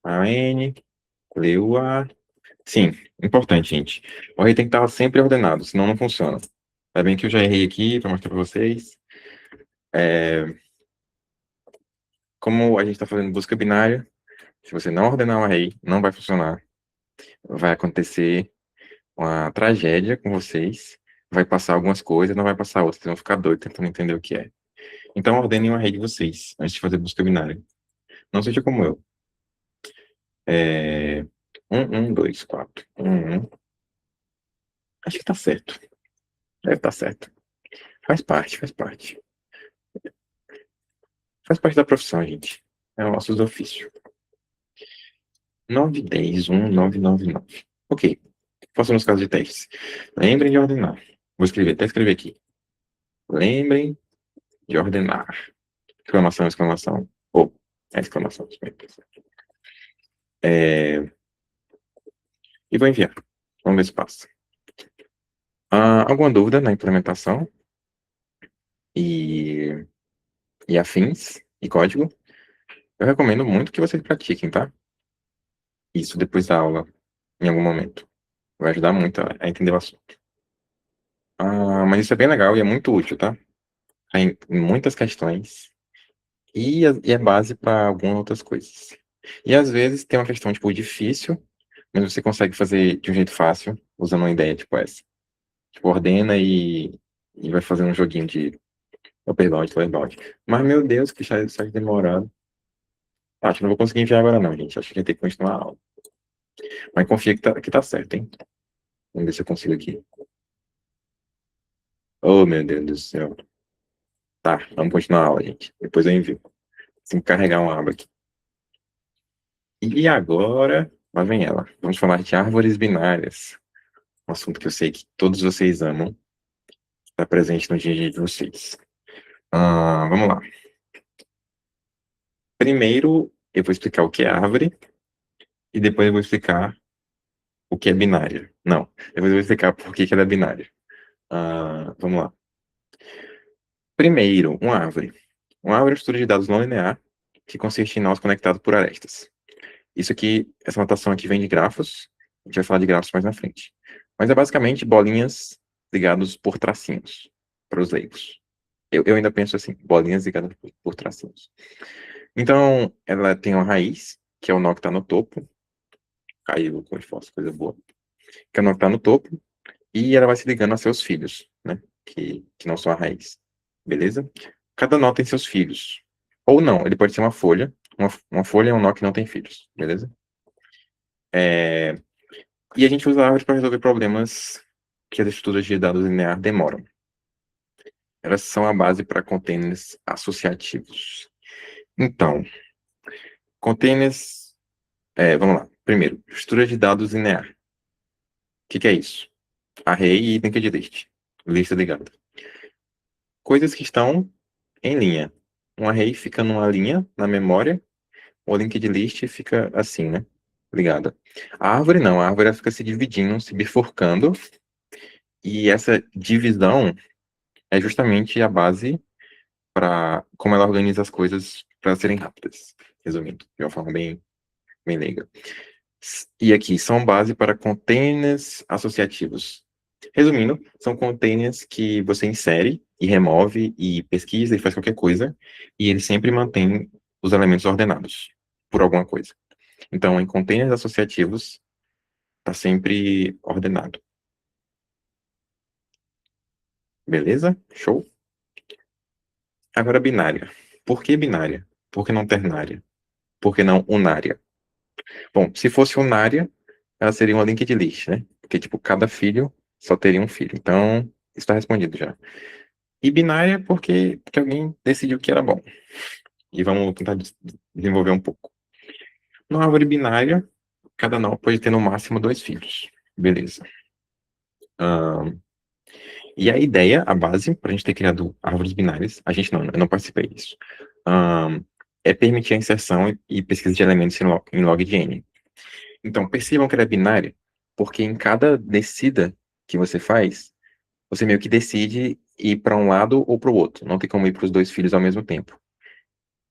Speaker 1: A N, leu A. Sim, importante, gente. O array tem que estar sempre ordenado, senão não funciona. Tá bem que eu já errei aqui para mostrar para vocês. Como a gente está fazendo busca binária, se você não ordenar o array, não vai funcionar. Vai acontecer uma tragédia com vocês. Vai passar algumas coisas, não vai passar outras. Vocês vão ficar doidos tentando entender o que é. Então, ordenem o array de vocês antes de fazer busca binária. Não seja como eu. 2, 4. Acho que tá certo. Deve estar certo. Faz parte, faz parte. Faz parte da profissão, gente. É o nosso ofício. 9, 10, 1, 9, 9, 9. Ok. Façam nos casos de testes. Lembrem de ordenar. Vou escrever, até escrever aqui. Lembrem de ordenar. Exclamação, exclamação. Ou, exclamação. E vou enviar. Vamos ver se passa. Alguma dúvida na implementação e, e afins e código? Eu recomendo muito que vocês pratiquem, tá? Isso depois da aula, em algum momento. Vai ajudar muito a entender o assunto. Mas isso é bem legal e é muito útil, tá? Tem muitas questões e é base para algumas outras coisas. E às vezes tem uma questão, tipo, difícil, mas você consegue fazer de um jeito fácil, usando uma ideia tipo essa. Tipo, ordena e vai fazer um joguinho de upperbound, lowerbound. Mas, meu Deus, que site demorado. Acho que não vou conseguir enviar agora não, gente. Acho que a gente tem que continuar a aula. Mas confia que tá certo, hein? Vamos ver se eu consigo aqui. Oh, meu Deus do céu. Tá, vamos continuar a aula, gente. Depois eu envio. Tem que carregar uma aba aqui. E agora, lá vem ela. Vamos falar de árvores binárias. Um assunto que eu sei que todos vocês amam. Está presente no dia a dia de vocês. Vamos lá. Primeiro, eu vou explicar o que é árvore e depois eu vou explicar o que é binária. Não, depois eu vou explicar por que ela é binária. Vamos lá. Primeiro, uma árvore. Uma árvore é uma estrutura de dados não linear que consiste em nós conectados por arestas. Isso aqui, essa notação aqui vem de grafos. A gente vai falar de grafos mais na frente. Mas é basicamente bolinhas ligadas por tracinhos, para os leigos. Eu ainda penso assim, bolinhas ligadas por tracinhos. Então, ela tem uma raiz, que é o nó que está no topo. Caiu com esforço, coisa boa. Que é o nó que está no topo. E ela vai se ligando a seus filhos, né? Que não são a raiz. Beleza? Cada nó tem seus filhos. Ou não, ele pode ser uma folha. Uma folha é um nó que não tem filhos. Beleza? E a gente usa a árvore para resolver problemas que as estruturas de dados linear demoram. Elas são a base para containers associativos. Então, containers. Vamos lá. Primeiro, estrutura de dados linear. O que é isso? Array e linked list. Lista ligada. Coisas que estão em linha. Um array fica numa linha na memória, o linked list fica assim, né? Ligada. A árvore não, a árvore ela fica se dividindo, se bifurcando, e essa divisão é justamente a base para como ela organiza as coisas para serem rápidas. Resumindo, de uma forma bem leiga. E aqui, são base para containers associativos. Resumindo, são containers que você insere e remove e pesquisa e faz qualquer coisa, e ele sempre mantém os elementos ordenados por alguma coisa. Então, em containers associativos, está sempre ordenado. Beleza? Show? Agora, binária. Por que binária? Por que não ternária? Por que não unária? Bom, se fosse unária, ela seria uma linked list, né? Porque, tipo, cada filho só teria um filho. Então, isso está respondido já. E binária porque alguém decidiu que era bom. E vamos tentar desenvolver um pouco. Numa árvore binária, cada nó pode ter no máximo 2 filhos. Beleza. E a ideia, a base, para a gente ter criado árvores binárias, a gente não, eu não participei disso, é permitir a inserção e pesquisa de elementos em log de N. Então, percebam que ela é binária, porque em cada descida que você faz, você meio que decide ir para um lado ou para o outro. Não tem como ir para os dois filhos ao mesmo tempo.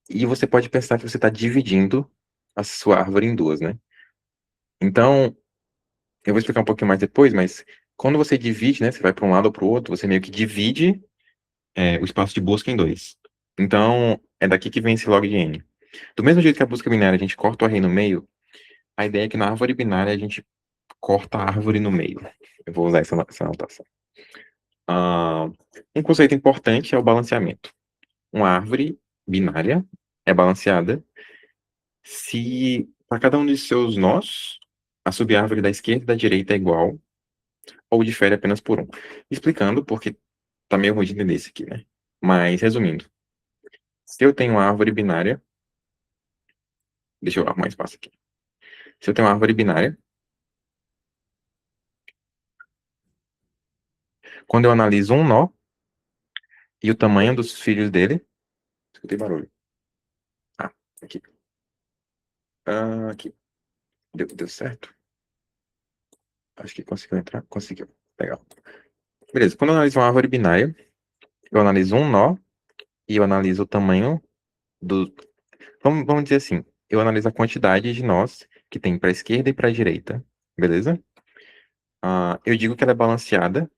Speaker 1: E você pode pensar que você está dividindo a sua árvore em duas, né? Então, eu vou explicar um pouquinho mais depois, mas quando você divide, né, você vai para um lado ou para o outro, você meio que divide o espaço de busca em dois. Então, é daqui que vem esse log de N. Do mesmo jeito que a busca binária a gente corta o array no meio, a ideia é que na árvore binária a gente corta a árvore no meio. Eu vou usar essa anotação. Um conceito importante é o balanceamento. Uma árvore binária é balanceada se para cada um de seus nós, a subárvore da esquerda e da direita é igual ou difere apenas por um. Explicando, porque tá meio ruim de entender isso aqui, né? Mas, resumindo, se eu tenho uma árvore binária, deixa eu arrumar espaço aqui. Se eu tenho uma árvore binária, quando eu analiso um nó e o tamanho dos filhos dele, escutei barulho. Aqui. Aqui. Deu certo? Acho que conseguiu entrar. Conseguiu. Legal. Beleza. Quando eu analiso uma árvore binária, eu analiso um nó e eu analiso o tamanho do. Vamos dizer assim. Eu analiso a quantidade de nós que tem para a esquerda e para a direita. Beleza? Eu digo que ela é balanceada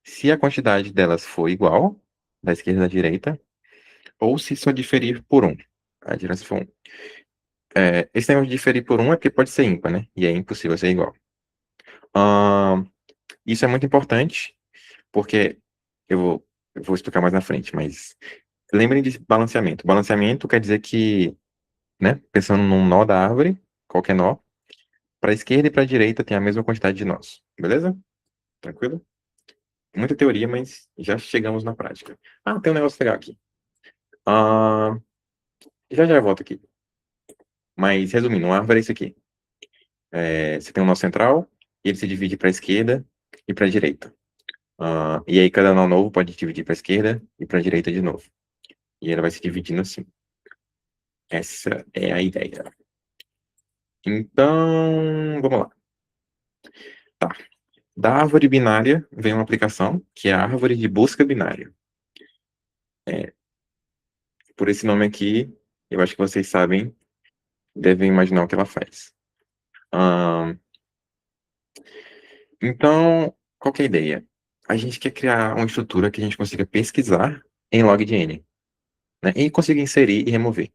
Speaker 1: se a quantidade delas for igual, da esquerda e da direita, ou se só diferir por um. A diferença for um. Esse negócio de diferir por um é porque pode ser ímpar, né? E é impossível ser igual. Isso é muito importante, porque eu vou explicar mais na frente, mas lembrem de balanceamento. Balanceamento quer dizer que, né, pensando num nó da árvore, qualquer nó, para a esquerda e para a direita tem a mesma quantidade de nós. Beleza? Tranquilo? Muita teoria, mas já chegamos na prática. Tem um negócio legal aqui. Ah, já já eu volto aqui. Mas, resumindo, uma árvore é isso aqui. Você tem um nó central, e ele se divide para a esquerda e para a direita. E aí, cada nó novo pode dividir para a esquerda e para a direita de novo. E ela vai se dividindo assim. Essa é a ideia. Então, vamos lá. Tá. Da árvore binária vem uma aplicação que é a árvore de busca binária. É, por esse nome aqui, eu acho que vocês sabem, devem imaginar o que ela faz. Ahn, então, qual que é a ideia? A gente quer criar uma estrutura que a gente consiga pesquisar em log de n, né? E consiga inserir e remover.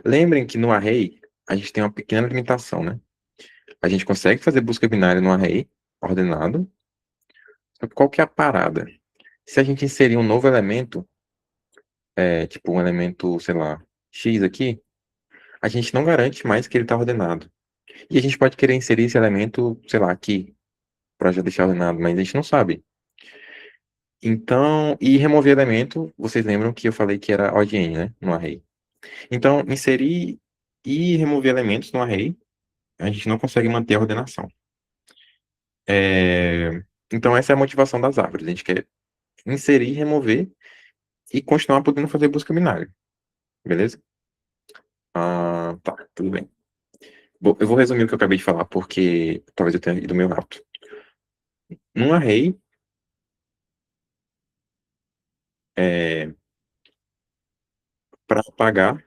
Speaker 1: Lembrem que no array, a gente tem uma pequena limitação, né? A gente consegue fazer busca binária no array ordenado, só que qual que é a parada? Se a gente inserir um novo elemento, tipo um elemento, sei lá, x aqui, a gente não garante mais que ele está ordenado. E a gente pode querer inserir esse elemento, sei lá, aqui, para já deixar ordenado, mas a gente não sabe. Então, e remover elemento, vocês lembram que eu falei que era ODN, né, no array. Então, inserir e remover elementos no array, a gente não consegue manter a ordenação. Então, essa é a motivação das árvores. A gente quer inserir, remover e continuar podendo fazer busca binária. Beleza? Tá, tudo bem. Bom, eu vou resumir o que eu acabei de falar, porque talvez eu tenha ido meio rápido. Num array, para apagar,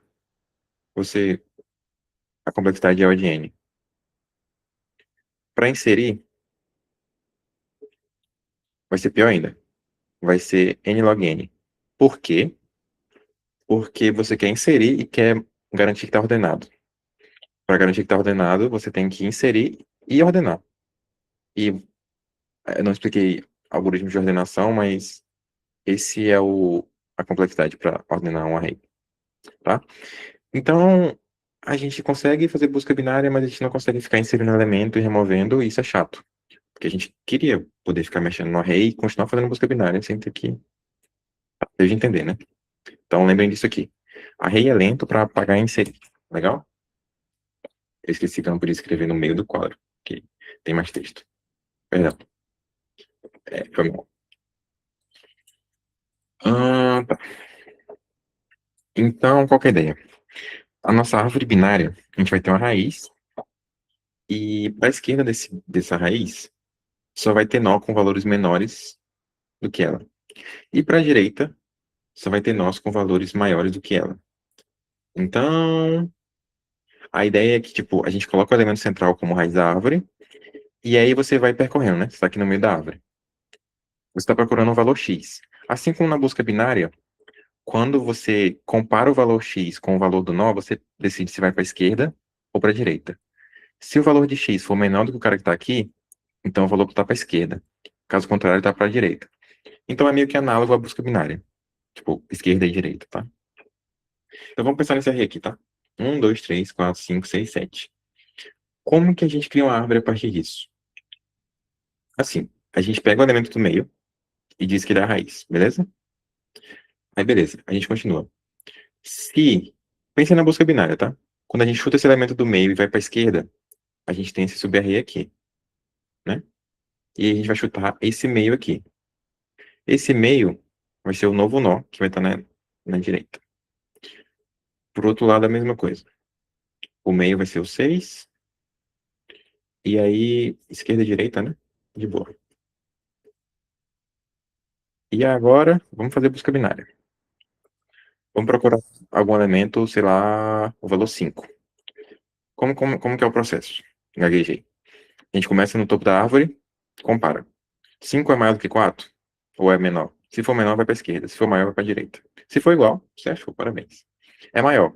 Speaker 1: a complexidade é o de n. Para inserir, vai ser pior ainda. Vai ser n log n. Por quê? Porque você quer inserir e quer garantir que está ordenado. Para garantir que está ordenado, você tem que inserir e ordenar. E eu não expliquei algoritmos de ordenação, mas esse é a complexidade para ordenar um array, tá? Então, a gente consegue fazer busca binária, mas a gente não consegue ficar inserindo elemento e removendo, e isso é chato. Porque a gente queria poder ficar mexendo no array e continuar fazendo busca binária sem ter que... Deixa eu entender, né? Então, lembrem disso aqui. Array é lento para apagar e inserir. Legal? Eu esqueci que eu não podia escrever no meio do quadro, que tem mais texto. Perdão. Foi mal. Tá. Então, qual que é a ideia? A nossa árvore binária, a gente vai ter uma raiz, e para a esquerda dessa raiz, só vai ter nó com valores menores do que ela. E para a direita, só vai ter nós com valores maiores do que ela. Então, a ideia é que, tipo, a gente coloca o elemento central como raiz da árvore, e aí você vai percorrendo, né? Você está aqui no meio da árvore. Você está procurando um valor x. Assim como na busca binária, quando você compara o valor x com o valor do nó, você decide se vai para a esquerda ou para a direita. Se o valor de x for menor do que o cara que está aqui, então o valor está para a esquerda. Caso contrário, está para a direita. Então é meio que análogo à busca binária. Tipo, esquerda e direita, tá? Então vamos pensar nesse array aqui, tá? 1, 2, 3, 4, 5, 6, 7. Como que a gente cria uma árvore a partir disso? Assim, a gente pega o elemento do meio e diz que ele é a raiz, beleza? Aí beleza, a gente continua. Se, pensa na busca binária, tá? Quando a gente chuta esse elemento do meio e vai para a esquerda, a gente tem esse sub-array aqui, né? E aí a gente vai chutar esse meio aqui. Esse meio vai ser o novo nó, que vai estar na direita. Por outro lado, a mesma coisa. O meio vai ser o 6. E aí, esquerda e direita, né? De boa. E agora, vamos fazer busca binária. Vamos procurar algum elemento, sei lá, o valor 5. Como que é o processo? Gaguejei. A gente começa no topo da árvore, compara. 5 é maior do que 4? Ou é menor? Se for menor, vai para a esquerda. Se for maior, vai para a direita. Se for igual, você achou, parabéns. É maior,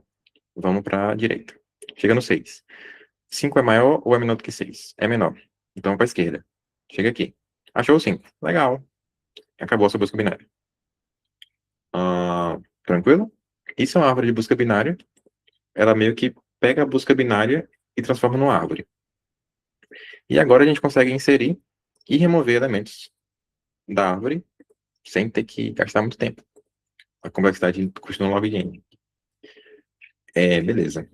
Speaker 1: vamos para a direita. Chega no 6. 5 é maior ou é menor do que 6? É menor. Então, para a esquerda. Chega aqui. Achou o 5. Legal. Acabou a sua busca binária. Tranquilo? Isso é uma árvore de busca binária. Ela meio que pega a busca binária e transforma numa árvore. E agora a gente consegue inserir e remover elementos da árvore sem ter que gastar muito tempo. A complexidade continua log de n. Beleza.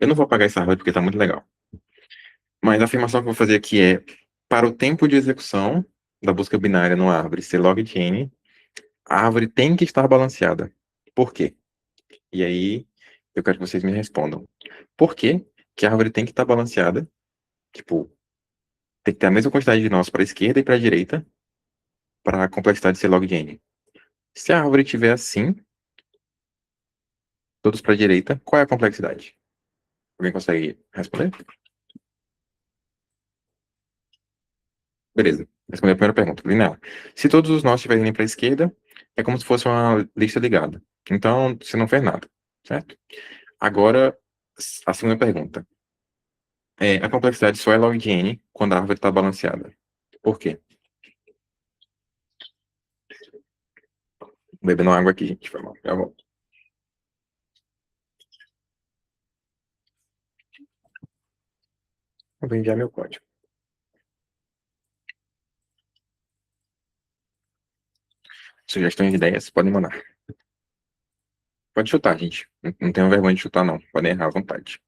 Speaker 1: Eu não vou apagar essa árvore porque tá muito legal. Mas a afirmação que eu vou fazer aqui é: para o tempo de execução da busca binária numa árvore ser log de n, a árvore tem que estar balanceada. Por quê? E aí, eu quero que vocês me respondam. Por que que a árvore tem que estar balanceada? Tipo, tem que ter a mesma quantidade de nós para a esquerda e para a direita para a complexidade ser log de n. Se a árvore tiver assim, todos para a direita, qual é a complexidade? Alguém consegue responder? Beleza. Responder a primeira pergunta. Linear. Se todos os nós estiverem para a esquerda, é como se fosse uma lista ligada. Então, você não fez nada, certo? Agora, a segunda pergunta. A complexidade só é log de n quando a árvore está balanceada. Por quê? Bebendo água aqui, gente. Foi mal. Já volto. Eu vou enviar meu código. Sugestões e ideias, podem mandar. Pode chutar, gente. Não tenho vergonha de chutar, não. Podem errar à vontade.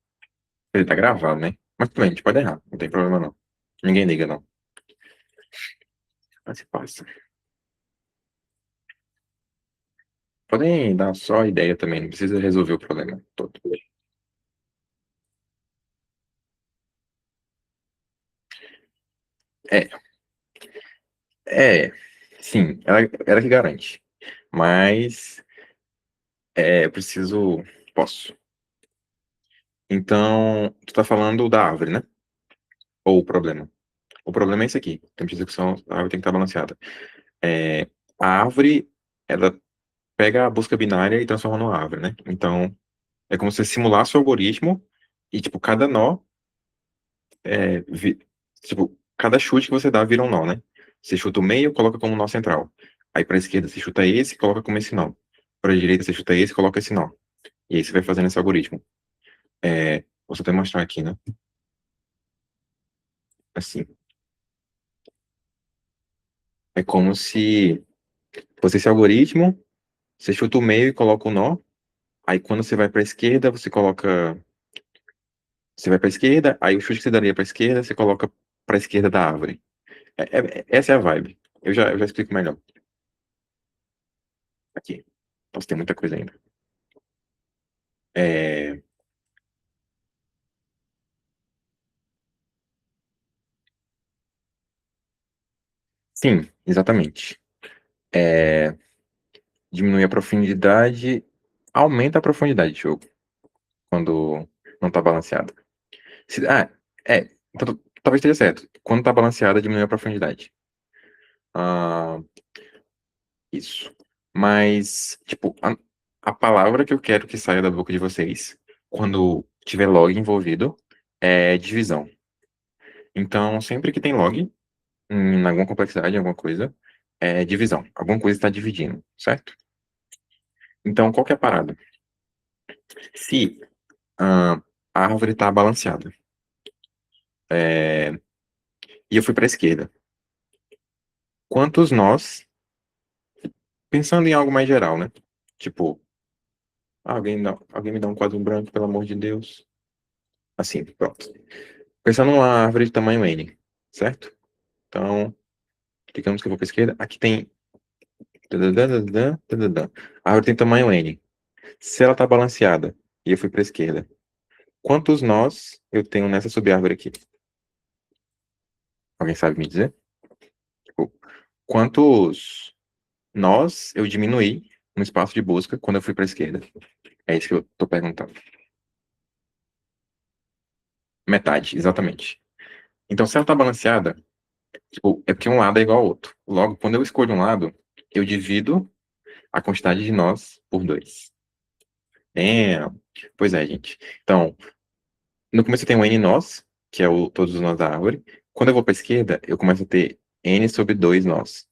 Speaker 1: Ele tá gravado, né? Mas tudo bem, a gente pode errar. Não tem problema, não. Ninguém liga, não. Mas se passa. Podem dar só ideia também. Não precisa resolver o problema todo. É, sim. Ela que garante. Mas, eu preciso... Posso. Então, tu tá falando da árvore, né? Ou o problema? O problema é esse aqui. Tempo de execução, a árvore tem que estar balanceada. É, a árvore, ela pega a busca binária e transforma numa árvore, né? Então, é como se você simulasse o algoritmo e, tipo, cada nó, tipo, cada chute que você dá vira um nó, né? Você chuta o meio, coloca como nó central. Aí para a esquerda você chuta esse, coloca como esse nó. Para a direita você chuta esse, coloca esse nó. E aí você vai fazendo esse algoritmo. Vou só até mostrar aqui, né? Assim. É como se fosse esse algoritmo, você chuta o meio e coloca o nó. Aí quando você vai para a esquerda, você coloca. Você vai para a esquerda, aí o chute que você daria para a esquerda, você coloca para a esquerda da árvore. Essa é a vibe. Eu já explico melhor. Aqui. Nossa, tem muita coisa ainda. É, sim, exatamente. É, diminui a profundidade, aumenta a profundidade do jogo quando não tá balanceado. Ah, então, talvez esteja certo. Quando tá balanceada, diminui a profundidade. Ah, isso. Mas, tipo, a palavra que eu quero que saia da boca de vocês quando tiver log envolvido é divisão. Então, sempre que tem log, em alguma complexidade, em alguma coisa, é divisão. Alguma coisa está dividindo, certo? Então, qual que é a parada? Se a árvore está balanceada e eu fui para a esquerda, quantos nós, pensando em algo mais geral, né? Tipo, alguém me dá um quadro branco, pelo amor de Deus. Assim, pronto. Pensando numa árvore de tamanho N, certo? Então, digamos que eu vou para a esquerda. Aqui tem. A árvore tem tamanho N. Se ela está balanceada e eu fui para a esquerda, quantos nós eu tenho nessa subárvore aqui? Alguém sabe me dizer? Tipo, quantos nós eu diminuí no espaço de busca quando eu fui para a esquerda? É isso que eu tô perguntando. Metade, exatamente. Então, se ela tá balanceada, tipo, é porque um lado é igual ao outro. Logo, quando eu escolho um lado, eu divido a quantidade de nós por dois. É, pois é, gente. Então, no começo eu tenho n nós, que é todos os nós da árvore. Quando eu vou para a esquerda, eu começo a ter n sobre 2 nós.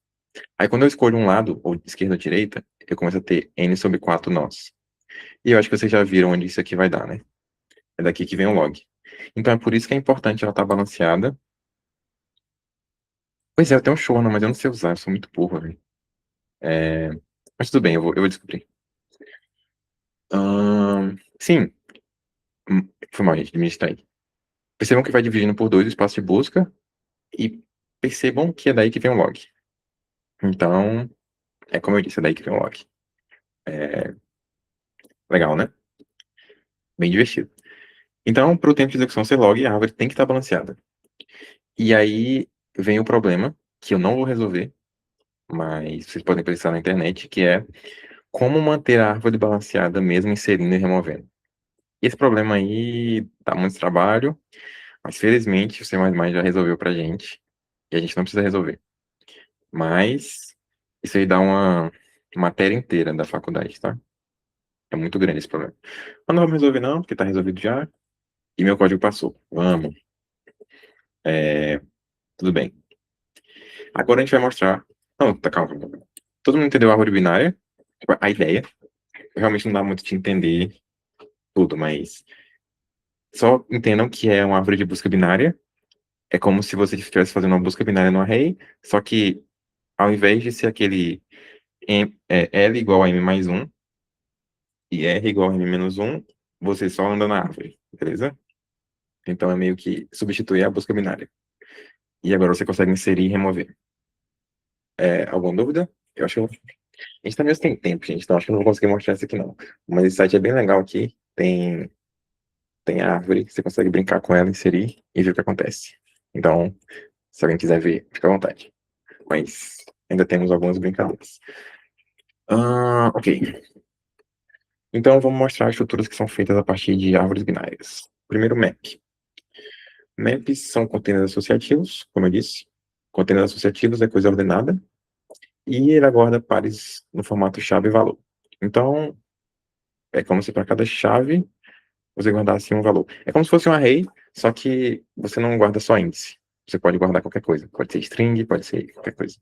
Speaker 1: Aí quando eu escolho um lado, ou esquerda ou direita, eu começo a ter n sobre 4 nós. E eu acho que vocês já viram onde isso aqui vai dar, né? É daqui que vem o log. Então é por isso que é importante ela estar balanceada. Pois é, eu tenho um Shorna, mas eu não sei usar, eu sou muito burro, velho. Mas tudo bem, eu vou descobrir. Sim, foi mal, gente, me distraí. Percebam que vai dividindo por dois o espaço de busca e percebam que é daí que vem o log. Então, é como eu disse, é daí que vem o log. É legal, né? Bem divertido. Então, para o tempo de execução ser log, a árvore tem que estar balanceada. E aí vem o problema, que eu não vou resolver, mas vocês podem pesquisar na internet, que é como manter a árvore balanceada mesmo inserindo e removendo. E esse problema aí dá muito trabalho, mas felizmente o C++ já resolveu pra gente, e a gente não precisa resolver. Mas isso aí dá uma matéria inteira da faculdade, tá? É muito grande esse problema. Mas não vamos resolver não, porque tá resolvido já, e meu código passou. Vamos. Tudo bem. Agora a gente vai mostrar... Não, tá, calma. Todo mundo entendeu a árvore binária? Tipo, a ideia. Realmente não dá muito de entender tudo, mas só entendam que é uma árvore de busca binária. É como se você estivesse fazendo uma busca binária no array, só que ao invés de ser aquele L igual a M mais um e R igual a M menos um, você só anda na árvore, beleza? Então é meio que substituir a busca binária. E agora você consegue inserir e remover. Alguma dúvida? Eu acho que a gente tá meio sem tempo, gente, então acho que eu não vou conseguir mostrar isso aqui não. Mas esse site é bem legal aqui. Tem a árvore, você consegue brincar com ela, inserir e ver o que acontece. Então, se alguém quiser ver, fica à vontade. Mas ainda temos algumas brincadeiras. Ok. Então, vamos mostrar as estruturas que são feitas a partir de árvores binárias. Primeiro, map. Maps são containers associativos, como eu disse. Containers associativos é coisa ordenada. E ele aguarda pares no formato chave e valor. Então, é como se para cada chave você guardasse um valor. É como se fosse um array, só que você não guarda só índice. Você pode guardar qualquer coisa. Pode ser string, pode ser qualquer coisa.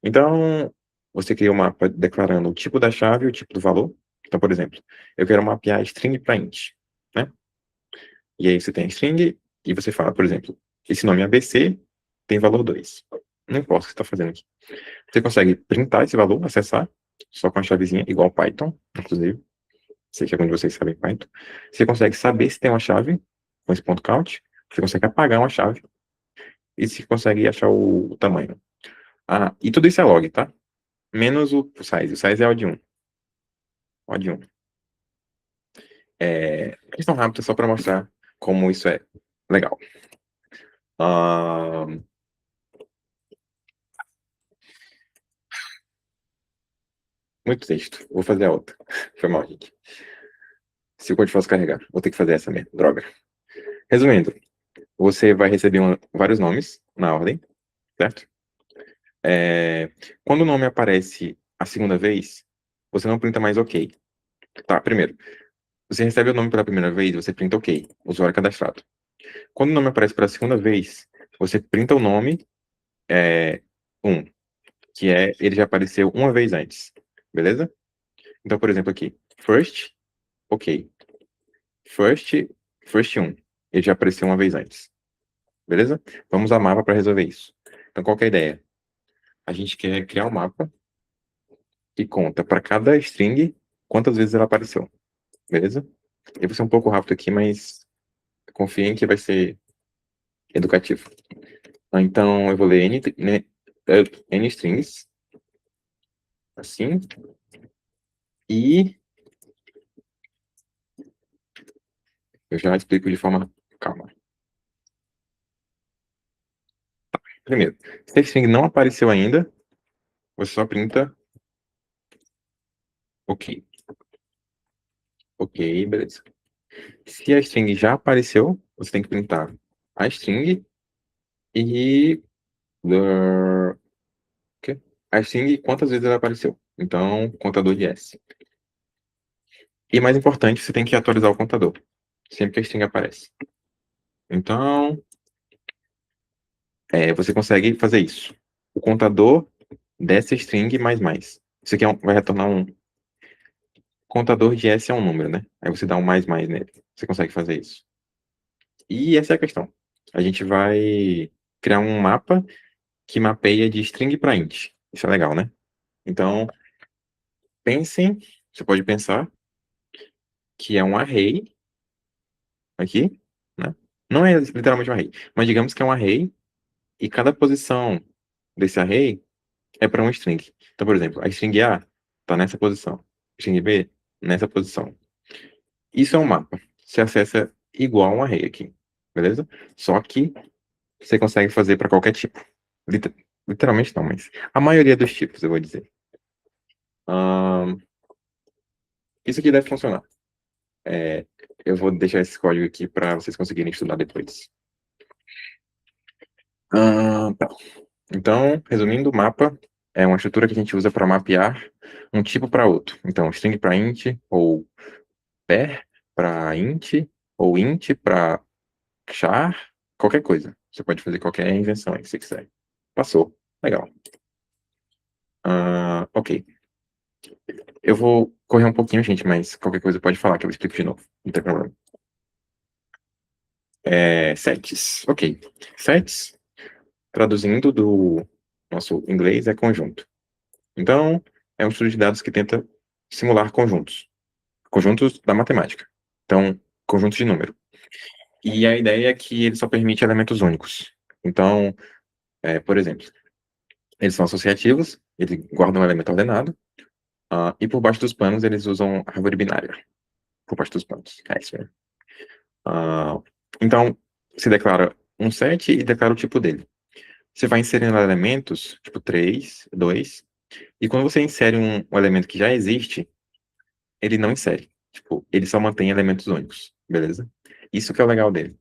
Speaker 1: Então, você cria um mapa declarando o tipo da chave e o tipo do valor. Então, por exemplo, eu quero mapear string para int, né? E aí você tem string e você fala, por exemplo, esse nome ABC tem valor 2. Não importa o que você está fazendo aqui. Você consegue printar esse valor, acessar, só com a chavezinha, igual Python, inclusive. Sei que alguns de vocês sabem Python. Você consegue saber se tem uma chave com esse ponto count. Você consegue apagar uma chave e você consegue achar o tamanho. E tudo isso é log, tá? Menos o size. O size é o de 1. O de 1. Questão rápida só para mostrar como isso é legal. Ah, muito texto. Vou fazer a outra. Foi mal, gente. Se o código fosse carregar, vou ter que fazer essa mesmo. Droga. Resumindo, você vai receber vários nomes na ordem, certo? Quando o nome aparece a segunda vez, você não printa mais OK. Tá, primeiro. Você recebe o nome pela primeira vez, você printa OK, usuário cadastrado. Quando o nome aparece pela segunda vez, você printa o nome 1, que ele já apareceu uma vez antes, beleza? Então, por exemplo, aqui, first, OK. First 1, ele já apareceu uma vez antes, beleza? Vamos a mapa para resolver isso. Então, qual que é a ideia? A gente quer criar um mapa que conta para cada string quantas vezes ela apareceu, beleza? Eu vou ser um pouco rápido aqui, mas confiem que vai ser educativo. Então, eu vou ler N strings, assim, e eu já explico de forma calma. Primeiro, se a string não apareceu ainda, você só printa OK. OK, beleza. Se a string já apareceu, você tem que printar a string e a string quantas vezes ela apareceu. Então, contador de S. E mais importante, você tem que atualizar o contador sempre que a string aparece. Então, você consegue fazer isso. O contador dessa string mais. Isso aqui vai retornar um contador de S é um número, né? Aí você dá um mais nele. Você consegue fazer isso. E essa é a questão. A gente vai criar um mapa que mapeia de string para int. Isso é legal, né? Então, Você pode pensar que é um array aqui, né? Não é literalmente um array, mas digamos que é um array e cada posição desse array é para um string. Então, por exemplo, a string A está nessa posição, a string B nessa posição. Isso é um mapa. Você acessa igual um array aqui, beleza? Só que você consegue fazer para qualquer tipo. Liter- Literalmente não, mas a maioria dos tipos, eu vou dizer. Ahn, isso aqui deve funcionar. É, eu vou deixar esse código aqui para vocês conseguirem estudar depois. Tá. Então, resumindo, o mapa é uma estrutura que a gente usa para mapear um tipo para outro. Então, string para int, ou pair para int, ou int para char, qualquer coisa. Você pode fazer qualquer invenção aí que você quiser. Passou. Legal. Ok. Eu vou correr um pouquinho, gente, mas qualquer coisa pode falar que eu explico de novo. Não tem problema. Sets. Ok. Sets, traduzindo do nosso inglês, é conjunto. Então, é um estudo de dados que tenta simular conjuntos. Conjuntos da matemática. Então, conjuntos de número. E a ideia é que ele só permite elementos únicos. Então, por exemplo, eles são associativos, ele guarda um elemento ordenado, e por baixo dos panos eles usam árvore binária. Por baixo dos panos. É isso mesmo. Ah, então, se declara um set e declara o tipo dele. Você vai inserindo elementos, tipo 3, 2, e quando você insere um elemento que já existe, ele não insere. Tipo, ele só mantém elementos únicos, beleza? Isso que é o legal dele.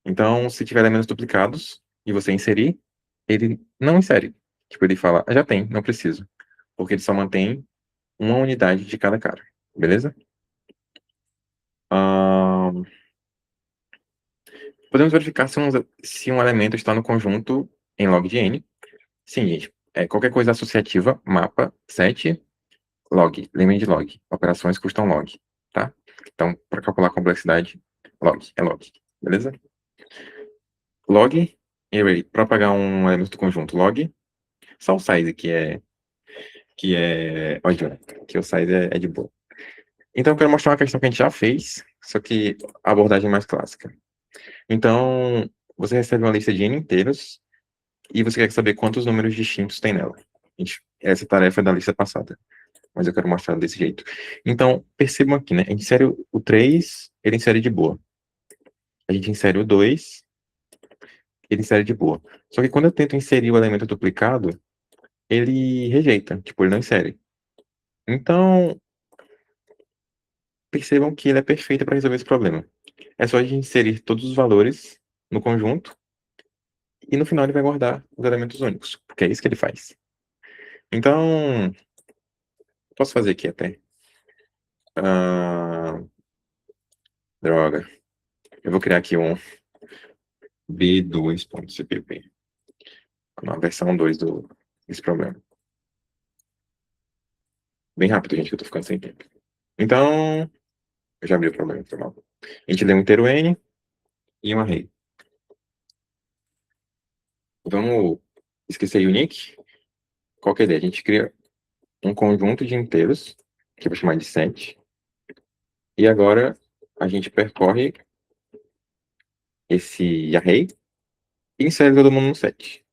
Speaker 1: Então, se tiver elementos duplicados e você inserir, ele não insere. Tipo, ele fala, "Ah, já tem, não preciso." Porque ele só mantém uma unidade de cada cara, beleza? Ahn, Podemos verificar se um elemento está no conjunto em log de n. Sim, gente. Qualquer coisa associativa, mapa, set, log. Lembrem de log. Operações custam log, tá? Então, para calcular a complexidade, log. É log. Beleza? Log e array. Para pagar um elemento do conjunto, log. Só o size Olha, que o size é de boa. Então, eu quero mostrar uma questão que a gente já fez, só que a abordagem mais clássica. Então, você recebe uma lista de n inteiros e você quer saber quantos números distintos tem nela. Essa tarefa é da lista passada, mas eu quero mostrar desse jeito. Então, percebam aqui, né? A gente insere o 3, ele insere de boa. A gente insere o 2, ele insere de boa. Só que quando eu tento inserir o elemento duplicado, ele rejeita, tipo, ele não insere. Então, percebam que ele é perfeito para resolver esse problema. É só a gente inserir todos os valores no conjunto e no final ele vai guardar os elementos únicos, porque é isso que ele faz. Então, posso fazer aqui até. Ah, droga. Eu vou criar aqui um b2.cpp, na versão 2 desse problema. Bem rápido, gente, que eu tô ficando sem tempo. Então, eu já abri o problema, foi mal. A gente lê um inteiro n e um array. Vamos esquecer unique. Qual que é a ideia? A gente cria um conjunto de inteiros, que eu vou chamar de set. E agora a gente percorre esse array e insere todo mundo no set.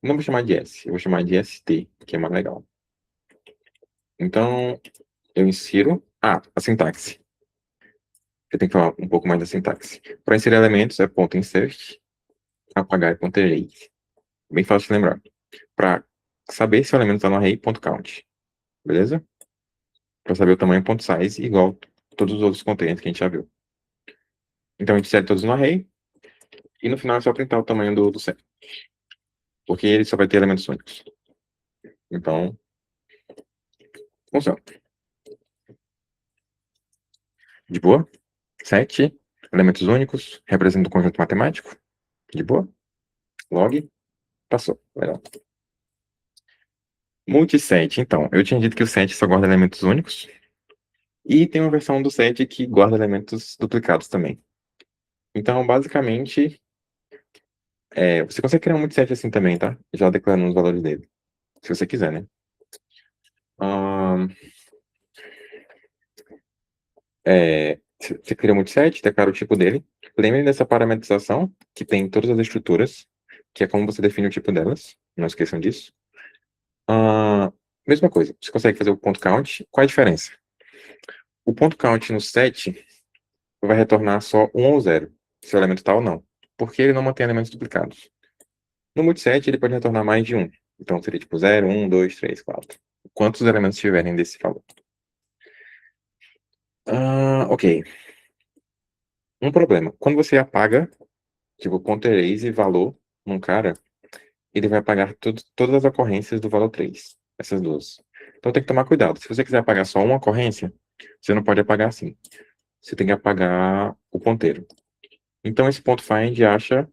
Speaker 1: Não vou chamar de S, eu vou chamar de ST, que é mais legal. Então, eu insiro. A sintaxe. Eu tenho que falar um pouco mais da sintaxe. Para inserir elementos é ponto .insert, apagar é ponto .erase. Bem fácil de lembrar. Para saber se o elemento está no array, ponto .count. Beleza? Para saber o tamanho, ponto .size, igual todos os outros containers que a gente já viu. Então, a gente insere todos no array, e no final é só printar o tamanho do set. Porque ele só vai ter elementos únicos. Então, funciona. De boa? Set, elementos únicos, representa o conjunto matemático. De boa? Log, passou. Legal. Multiset, então, eu tinha dito que o set só guarda elementos únicos. E tem uma versão do set que guarda elementos duplicados também. Então, basicamente, você consegue criar um multiset assim também, tá? Já declarando os valores dele. Se você quiser, né? Ahn, você cria um multiset, declara o tipo dele. Lembre dessa parametrização, que tem todas as estruturas, que é como você define o tipo delas. Não esqueçam disso. Ah, mesma coisa, você consegue fazer o ponto count. Qual é a diferença? O ponto count no set vai retornar só 1 ou 0, se o elemento tal ou não, porque ele não mantém elementos duplicados. No multiset, ele pode retornar mais de um. Então, seria tipo 0, 1, 2, 3, 4. Quantos elementos tiverem desse valor. Ok. Um problema. Quando você apaga, tipo, ponto erase e valor num cara, ele vai apagar todas as ocorrências do valor 3. Essas duas. Então tem que tomar cuidado. Se você quiser apagar só uma ocorrência, você não pode apagar assim. Você tem que apagar o ponteiro. Então esse ponto find acha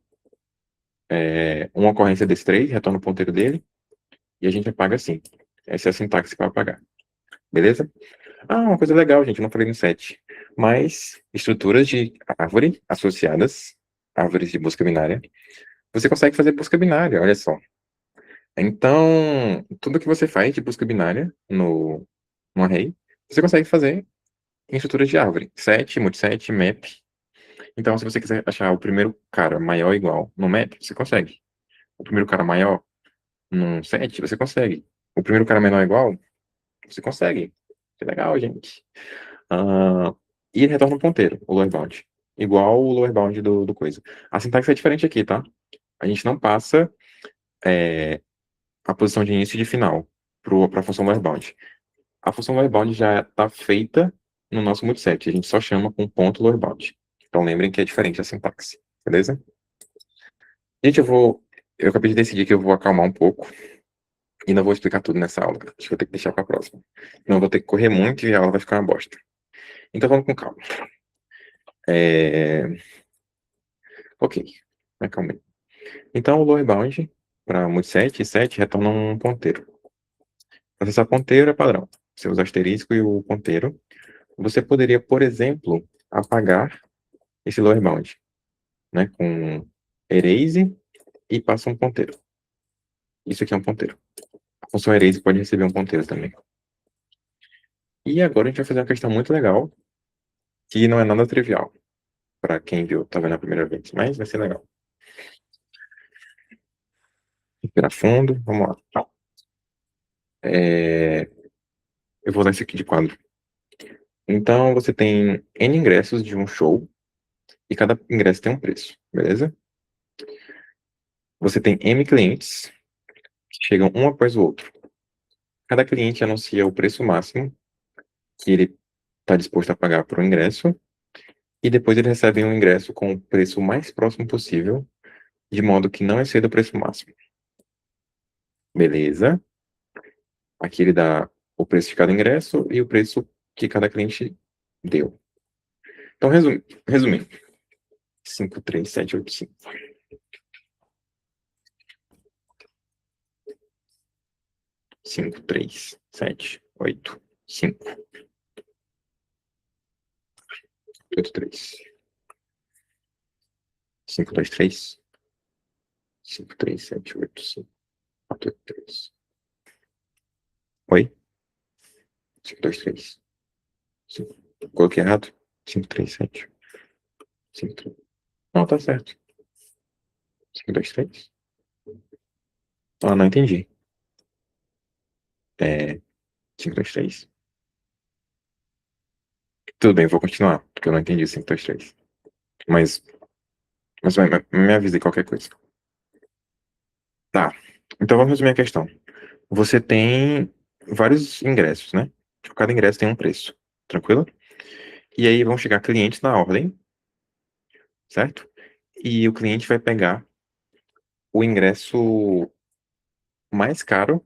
Speaker 1: uma ocorrência desse 3, retorna o ponteiro dele, e a gente apaga assim. Essa é a sintaxe para apagar. Beleza? Uma coisa legal, gente, eu não falei no set. Mas estruturas de árvore associadas, árvores de busca binária, você consegue fazer busca binária, olha só. Então, tudo que você faz de busca binária no array, você consegue fazer em estruturas de árvore. Set, multiset, map. Então, se você quiser achar o primeiro cara maior ou igual no map, você consegue. O primeiro cara maior num set, você consegue. O primeiro cara menor ou igual, você consegue. Que legal, gente. Ah, e ele retorna um ponteiro, o lower bound. Igual o lower bound do coisa. A sintaxe é diferente aqui, tá? A gente não passa a posição de início e de final para a função lower bound. A função lower bound já está feita no nosso multiset. A gente só chama com ponto lower bound. Então lembrem que é diferente a sintaxe. Beleza? Gente, eu acabei de decidir que eu vou acalmar um pouco e não vou explicar tudo nessa aula. Acho que vou ter que deixar para a próxima. Não vou ter que correr muito e a aula vai ficar uma bosta. Então vamos com calma. Ok, acalmei. Então o lower bound para multiset e set retorna um ponteiro. Acessar ponteiro é padrão. Você usa o asterisco e o ponteiro. Você poderia, por exemplo, apagar esse lower bound, né, com erase e passa um ponteiro. Isso aqui é um ponteiro. A função erase pode receber um ponteiro também. E agora a gente vai fazer uma questão muito legal, que não é nada trivial, para quem viu, tá vendo a primeira vez, mas vai ser legal. Respirar fundo, vamos lá. Eu vou usar esse aqui de quadro. Então, você tem N ingressos de um show, e cada ingresso tem um preço, beleza? Você tem M clientes, que chegam um após o outro. Cada cliente anuncia o preço máximo que ele está disposto a pagar por um ingresso, e depois ele recebe um ingresso com o preço mais próximo possível, de modo que não exceda o preço máximo. Beleza? Aqui ele dá o preço de cada ingresso e o preço que cada cliente deu. Então, resumindo. 53785. 53785. 83. 523. 53785. 483. Oi? 523. Coloquei errado? 537. 53. Não, tá certo. 523. Não entendi. 523. Tudo bem, vou continuar, porque eu não entendi 523. Mas, me avise qualquer coisa. Tá. Então vamos resumir a questão. Você tem vários ingressos, né? Tipo, cada ingresso tem um preço. Tranquilo? E aí vão chegar clientes na ordem, certo? E o cliente vai pegar o ingresso mais caro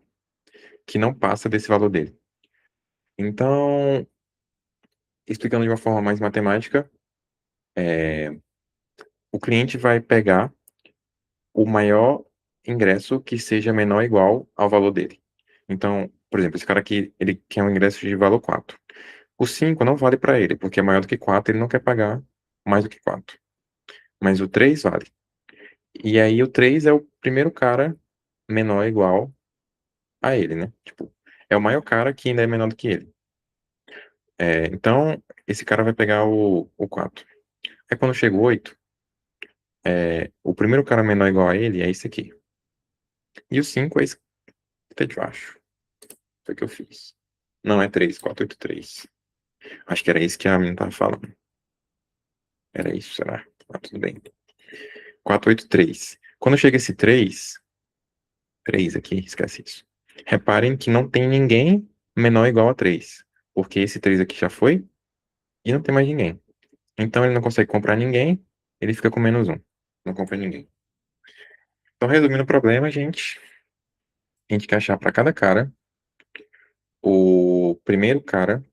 Speaker 1: que não passa desse valor dele. Então, explicando de uma forma mais matemática, o cliente vai pegar o maior ingresso que seja menor ou igual ao valor dele. Então, por exemplo, esse cara aqui, ele quer um ingresso de valor 4. O 5 não vale para ele, porque é maior do que 4, ele não quer pagar mais do que 4. Mas o 3 vale. E aí o 3 é o primeiro cara menor ou igual a ele, né? Tipo, é o maior cara que ainda é menor do que ele. Então, esse cara vai pegar o 4. Aí quando chega o 8, o primeiro cara menor igual a ele é esse aqui. E o 5 é esse que tá de baixo. Foi o que eu fiz. Não, é 3, 483. Acho que era isso que a menina tava falando. Era isso, será? Ah, tudo bem. 483. Quando chega esse 3 aqui, esquece isso. Reparem que não tem ninguém menor ou igual a 3. Porque esse 3 aqui já foi e não tem mais ninguém. Então ele não consegue comprar ninguém, ele fica com -1. Não compra ninguém. Então, resumindo o problema, a gente quer achar para cada cara o primeiro cara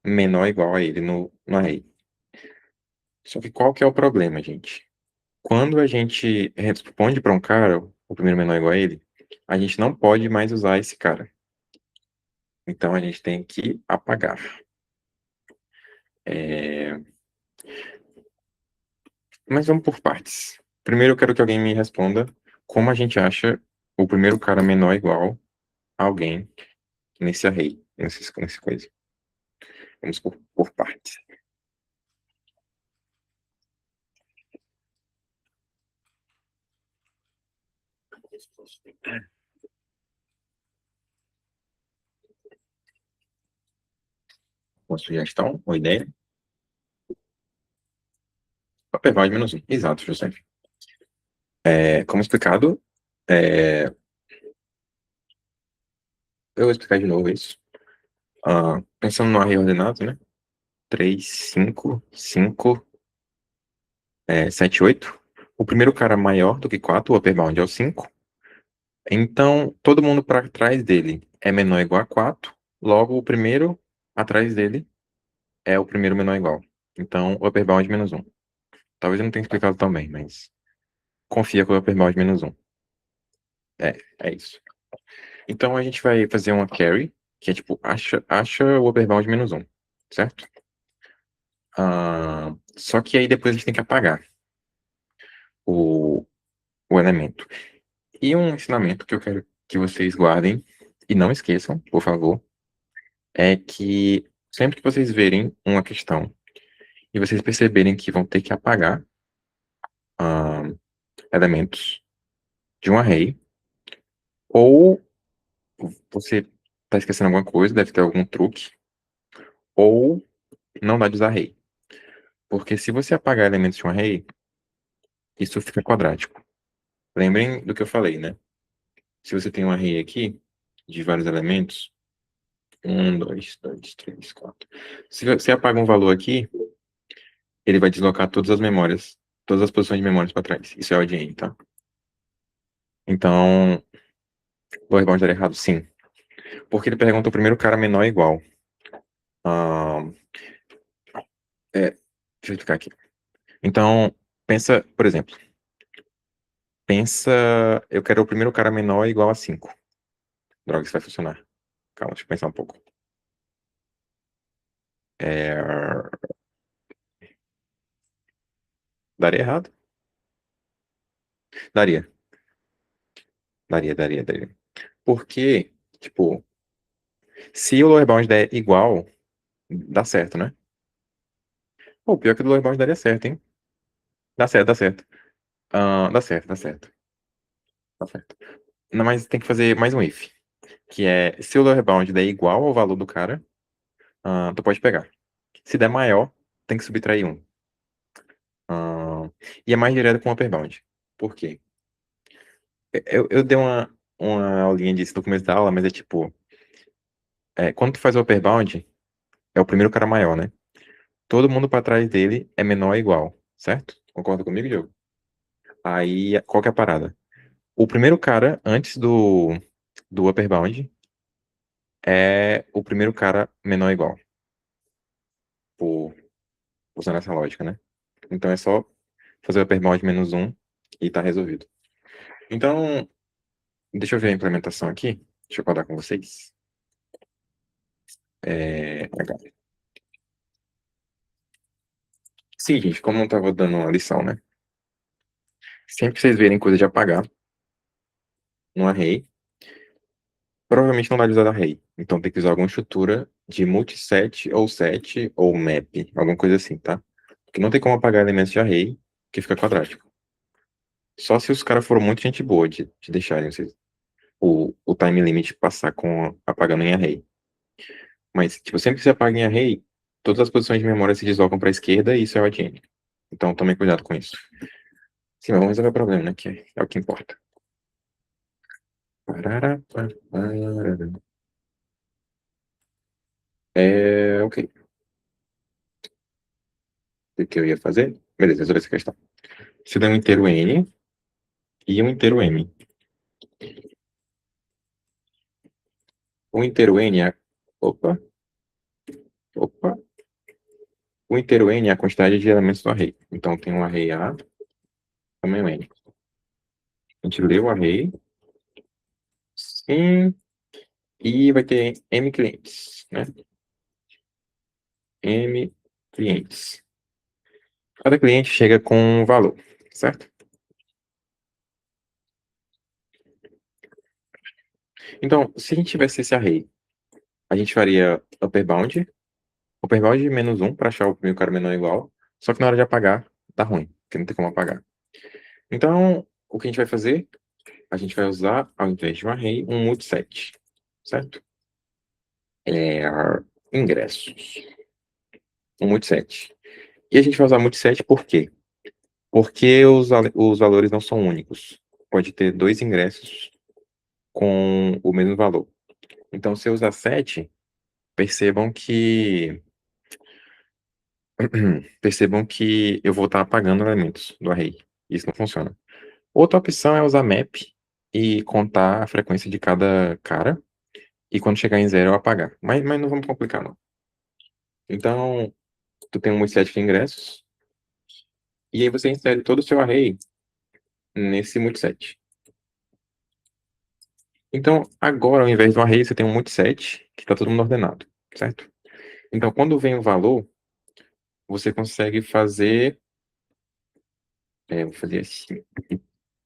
Speaker 1: menor ou igual a ele no array. Só que qual que é o problema, gente? Quando a gente responde para um cara, o primeiro menor igual a ele, a gente não pode mais usar esse cara. Então a gente tem que apagar. É, Mas vamos por partes. Primeiro eu quero que alguém me responda como a gente acha o primeiro cara menor igual a alguém nesse array, nesse coisa. Vamos por partes. Uma sugestão, uma ideia? Papel de -1. Exato, José. Como explicado, é, eu vou explicar de novo isso. Pensando no array ordenado, né? 3, 5, 5, 7, 8. O primeiro cara maior do que 4, o upper bound é o 5. Então, todo mundo para trás dele é menor ou igual a 4. Logo, o primeiro atrás dele é o primeiro menor ou igual. Então, o upper bound é -1. Talvez eu não tenha explicado tão bem, mas confia com o upper bound -1. É isso. Então, a gente vai fazer uma carry, que é tipo, acha o upper bound -1, certo? Só que aí depois a gente tem que apagar o, o elemento. E um ensinamento que eu quero que vocês guardem e não esqueçam, por favor, é que sempre que vocês verem uma questão e vocês perceberem que vão ter que apagar ah, elementos de um array, ou você está esquecendo alguma coisa, deve ter algum truque, ou não dá de usar array. Porque se você apagar elementos de um array, isso fica quadrático. Lembrem do que eu falei, né? Se você tem um array aqui, de vários elementos, 1, 2, 3, 4. Se você apaga um valor aqui, ele vai deslocar todas as memórias, todas as posições de memórias para trás. Isso é o ODN, tá? Então, o rebound daria errado, sim. Porque ele pergunta o primeiro cara menor ou igual. Ah, deixa eu explicar aqui. Então, pensa, por exemplo, eu quero o primeiro cara menor ou igual a 5. Droga, isso vai funcionar. Calma, deixa eu pensar um pouco. É, Daria errado? Daria. Daria. Porque, tipo, se o lower bound der igual, dá certo, né? Pô, pior que o lower bound daria certo, hein? Dá certo. Dá certo. Tá certo. Não, mas tem que fazer mais um if. Que é, se o lower bound der igual ao valor do cara, tu pode pegar. Se der maior, tem que subtrair um. E é mais direto com o upper bound. Por quê? Eu dei uma aulinha disso no começo da aula, mas é tipo, quando tu faz o upper bound, é o primeiro cara maior, né? Todo mundo pra trás dele é menor ou igual, certo? Concorda comigo, Diogo? Aí, qual que é a parada? O primeiro cara, antes do upper bound, é o primeiro cara menor ou igual. Por, usando essa lógica, né? Então é só fazer o upper bound -1 e tá resolvido. Então, deixa eu ver a implementação aqui. Deixa eu rodar com vocês. Agora. Sim, gente, como eu tava dando uma lição, né? Sempre que vocês verem coisa de apagar no array, Provavelmente não dá de usar array. Então tem que usar alguma estrutura de multiset ou set ou map, alguma coisa assim, tá? Porque não tem como apagar elementos de array que fica quadrático. Só se os caras foram muito gente boa de deixarem o time limit passar com apagando em array. Mas, tipo, sempre que você apaga em array, todas as posições de memória se deslocam para a esquerda e isso é o ADN. Então tome cuidado com isso. Sim, mas vamos resolver o problema, né? Que é o que importa. Parará, parará. Ok. O que eu ia fazer? Beleza, resolver essa questão. Você dá um inteiro n e um inteiro m. O inteiro n é. Opa, opa. O inteiro n é a quantidade de elementos do array. Então tem um array A, tamanho n. A gente lê o array. Sim. E vai ter m clientes, né? M clientes. Cada cliente chega com um valor, certo? Então, se a gente tivesse esse array, a gente faria upper bound menos um para achar o primeiro cara menor ou igual, só que na hora de apagar, dá ruim, porque não tem como apagar. Então, o que a gente vai fazer? A gente vai usar, ao invés de um array, um multiset, certo? É, ingressos, um multiset. E a gente vai usar multiset por quê? Porque os valores não são únicos. Pode ter dois ingressos com o mesmo valor. Então, se eu usar 7, percebam que percebam que eu vou estar apagando elementos do array. Isso não funciona. Outra opção é usar map e contar a frequência de cada cara. E quando chegar em zero, eu apagar. Mas não vamos complicar, não. Então, tu tem um multiset de ingressos. E aí você insere todo o seu array nesse multiset. Então, agora, ao invés do array, você tem um multiset que está todo mundo ordenado, certo? Então, quando vem o valor, você consegue fazer. Vou fazer assim.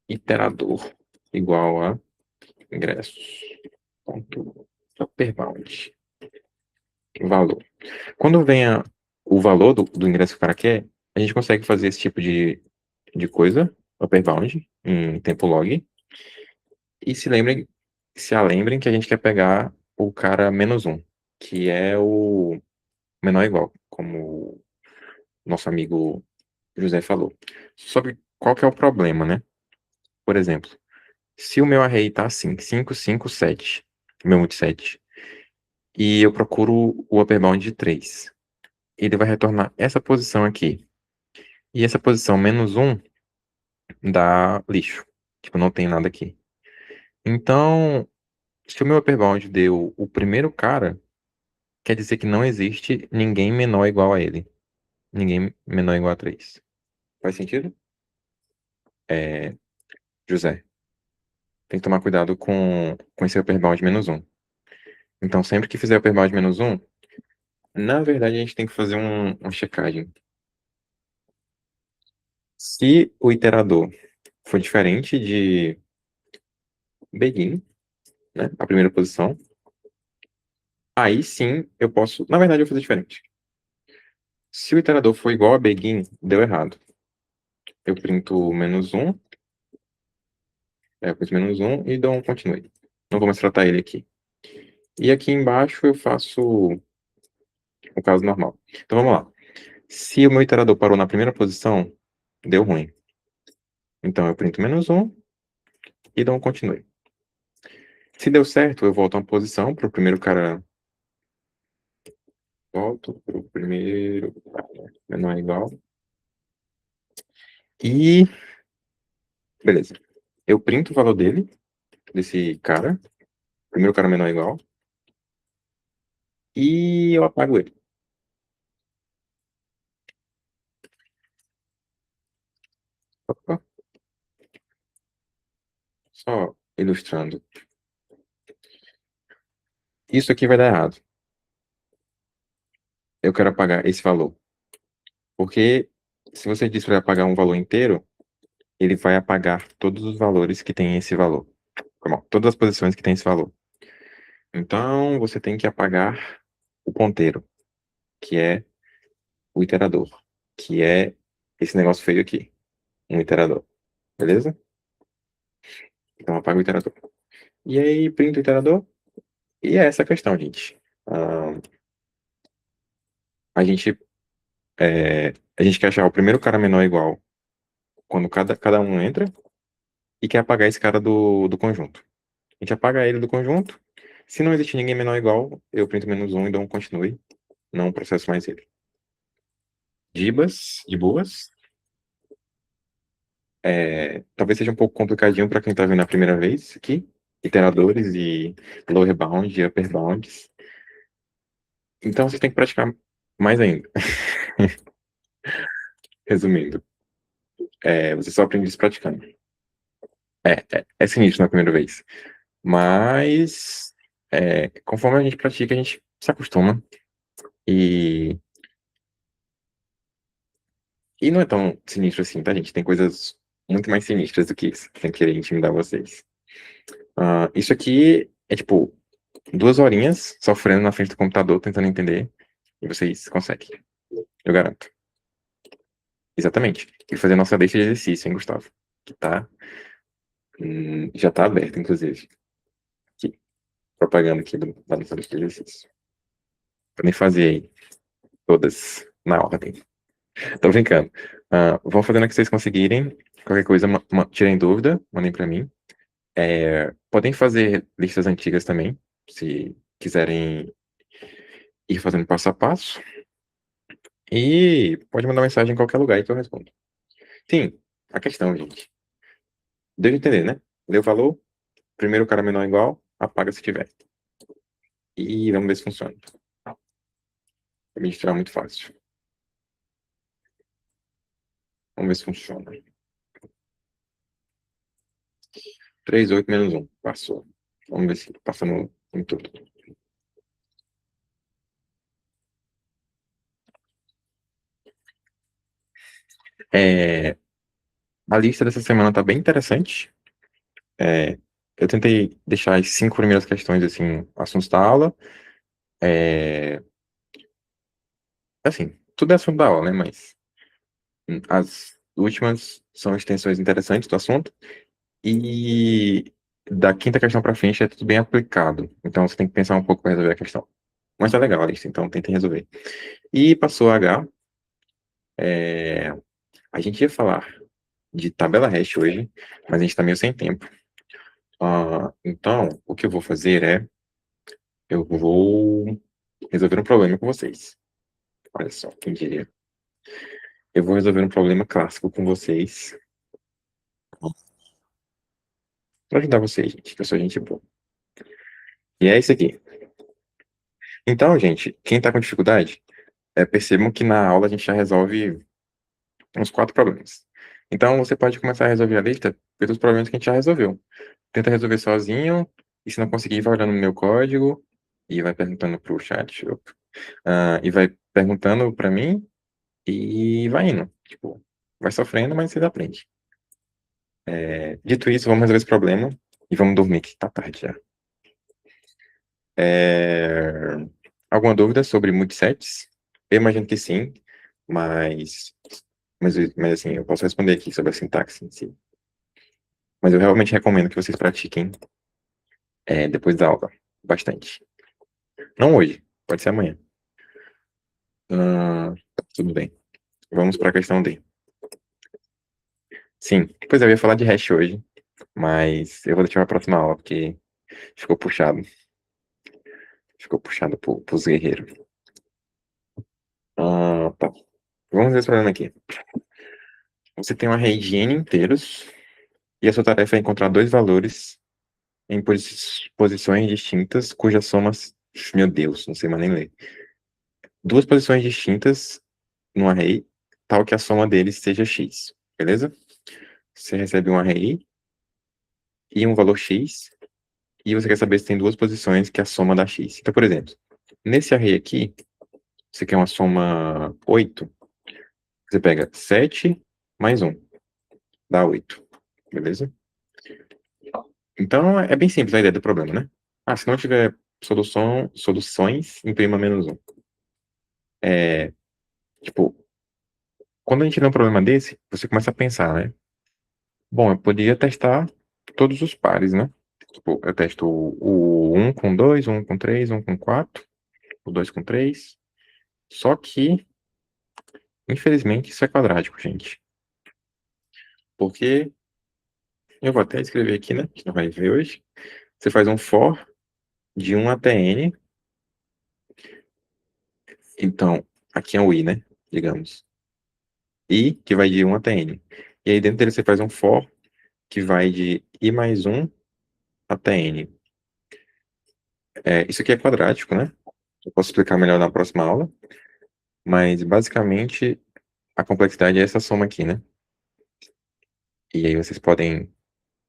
Speaker 1: Iterador igual a ingressos. Ponto upper bound. Valor. Quando vem o valor do ingresso que o cara quer, a gente consegue fazer esse tipo de coisa, upper bound, em tempo log. E se lembrem que a gente quer pegar o cara menos um, que é o menor ou igual, como o nosso amigo José falou. Sobre qual que é o problema, né? Por exemplo, se o meu array tá assim, 5, 5, 7, meu multiset, e eu procuro o upper bound de 3, ele vai retornar essa posição aqui. E essa posição menos um dá lixo. Tipo, não tem nada aqui. Então, se o meu upper bound deu o primeiro cara, quer dizer que não existe ninguém menor ou igual a ele. Ninguém menor ou igual a 3. Faz sentido? É, José, tem que tomar cuidado com esse upper bound menos um. Então, sempre que fizer upper bound menos um, na verdade, a gente tem que fazer uma checagem. Se o iterador for diferente de begin, né, a primeira posição, aí sim eu posso. Na verdade, eu vou fazer diferente. Se o iterador for igual a begin, deu errado. Eu printo menos um, eu printo menos um e dou um continue. Não vou mais tratar ele aqui. E aqui embaixo eu faço o caso normal. Então vamos lá. Se o meu iterador parou na primeira posição, deu ruim. Então eu printo menos um e dou um continue. Se deu certo, eu volto a uma posição para o primeiro cara. Volto para o primeiro cara menor ou igual. E beleza. Eu printo o valor dele, desse cara, primeiro cara menor ou igual, e eu apago ele. Opa, só ilustrando. Isso aqui vai dar errado. Eu quero apagar esse valor. Porque se você diz para apagar um valor inteiro, ele vai apagar todos os valores que tem esse valor. Todas as posições que tem esse valor. Então, você tem que apagar o ponteiro, que é o iterador, que é esse negócio feio aqui, um iterador, beleza? Então, apaga o iterador. E aí, printa o iterador, e é essa a questão, gente. Ah, a gente, a gente quer achar o primeiro cara menor igual quando cada um entra, e quer apagar esse cara do conjunto. A gente apaga ele do conjunto. Se não existe ninguém menor igual, eu printo -1 e dou um continue. Não processo mais ele. Dibas, de boas. Talvez seja um pouco complicadinho para quem está vendo a primeira vez aqui. Iteradores e lower bound e upper bounds. Então vocês têm que praticar mais ainda. Resumindo, você só aprende isso praticando. É sinistro na primeira vez. Mas conforme a gente pratica, a gente se acostuma. E, e não é tão sinistro assim, tá, gente? Tem coisas muito mais sinistras do que isso, sem querer intimidar vocês. Isso aqui é tipo 2 horinhas sofrendo na frente do computador, tentando entender, e vocês conseguem. Eu garanto. Exatamente. E fazer nossa lista de exercício, hein, Gustavo? Que tá. Já tá aberta, inclusive. Aqui. Propaganda aqui da nossa lista de exercício. Podem fazer aí. Todas na ordem. Tô brincando. Vão fazendo o que vocês conseguirem. Qualquer coisa, tirem dúvida, mandem pra mim. Podem fazer listas antigas também, se quiserem ir fazendo passo a passo. E pode mandar mensagem em qualquer lugar aí que eu respondo. Sim, a questão, gente. Deu de entender, né? Deu valor, primeiro cara menor igual, apaga se tiver. E vamos ver se funciona. Administrar é muito fácil. Vamos ver se funciona. 3, 8, -1. Passou. Vamos ver se passa em tudo. A lista dessa semana tá bem interessante. Eu tentei deixar as 5 primeiras questões, assim, assuntos da aula. Assim, tudo é assunto da aula, né? Mas as últimas são extensões interessantes do assunto. E da quinta questão para frente é tudo bem aplicado. Então você tem que pensar um pouco para resolver a questão. Mas tá legal a lista, então tentem resolver. E passou a H. A gente ia falar de tabela hash hoje, mas a gente tá meio sem tempo. Então, o que eu vou fazer eu vou resolver um problema com vocês. Olha só, quem diria. Eu vou resolver um problema clássico com vocês. Pra ajudar vocês, gente, que eu sou gente boa. E é isso aqui. Então, gente, quem tá com dificuldade, percebam que na aula a gente já resolve uns 4 problemas. Então, você pode começar a resolver a lista pelos problemas que a gente já resolveu. Tenta resolver sozinho, e se não conseguir, vai olhando no meu código, e vai perguntando pro chat, e vai perguntando pra mim, e vai indo. Tipo, vai sofrendo, mas vocês aprendem. Dito isso, vamos resolver esse problema, e vamos dormir, que tá tarde já. É, Alguma dúvida sobre multisets? Eu imagino que sim, mas, mas assim, eu posso responder aqui sobre a sintaxe em si. Mas eu realmente recomendo que vocês pratiquem depois da aula, bastante. Não hoje, pode ser amanhã. Tudo bem. Vamos para a questão D. Sim, pois eu ia falar de hash hoje, mas eu vou deixar para a próxima aula, porque ficou puxado. Ficou puxado pros guerreiros. Tá. Vamos ver esse problema aqui. Você tem uma array de n inteiros, e a sua tarefa é encontrar dois valores em posições distintas, cujas somas. Meu Deus, não sei mais nem ler. Duas posições distintas no array, tal que a soma deles seja x, beleza? Você recebe um array e um valor x, e você quer saber se tem duas posições que é a soma dá x. Então, por exemplo, nesse array aqui, você quer uma soma 8, você pega 7 mais 1, dá 8, beleza? Então, é bem simples a ideia do problema, né? Se não tiver soluções em prima menos um. É, tipo, quando a gente tem um problema desse, você começa a pensar, né? Bom, eu poderia testar todos os pares, né? Tipo, eu testo o 1 com 2, o 1 com 3, o 1 com 4, o 2 com 3. Só que, infelizmente, isso é quadrático, gente. Porque, eu vou até escrever aqui, né? A gente não vai ver hoje. Você faz um for de 1 até n. Então, aqui é um i, né? Digamos. I, que vai de 1 até n. E aí dentro dele você faz um for que vai de i mais 1 até n. Isso aqui é quadrático, né? Eu posso explicar melhor na próxima aula. Mas, basicamente, a complexidade é essa soma aqui, né? E aí vocês podem